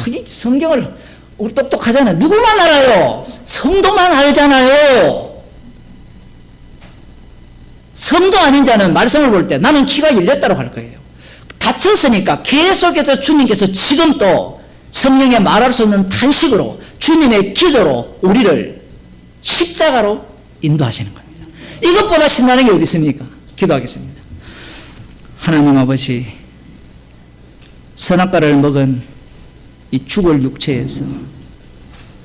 이 성경을 우리 똑똑하잖아요. 누구만 알아요? 성도만 알잖아요. 성도 아닌 자는 말씀을 볼 때 나는 귀가 열렸다고 할 거예요. 다쳤으니까 계속해서 주님께서 지금 또 성령의 말할 수 없는 탄식으로 주님의 기도로 우리를 십자가로 인도하시는 겁니다. 이것보다 신나는 게 어디 있습니까? 기도하겠습니다. 하나님 아버지, 선악과를 먹은 이 죽을 육체에서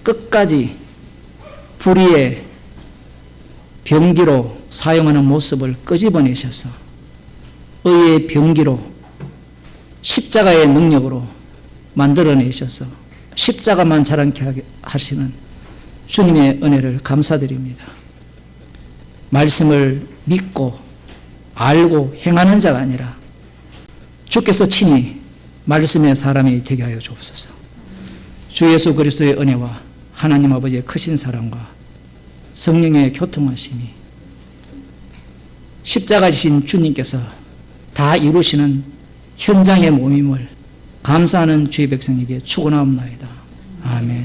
끝까지 불의의 병기로 사용하는 모습을 끄집어내셔서 의의 병기로 십자가의 능력으로 만들어내셔서 십자가만 자랑케 하시는 주님의 은혜를 감사드립니다. 말씀을 믿고 알고 행하는 자가 아니라 주께서 친히 말씀의 사람이 되게 하여 주옵소서. 주 예수 그리스도의 은혜와 하나님 아버지의 크신 사랑과 성령의 교통하심이 십자가 지신 주님께서 다 이루시는 현장의 몸임을 감사하는 주의 백성에게 축원하옵나이다. 아멘.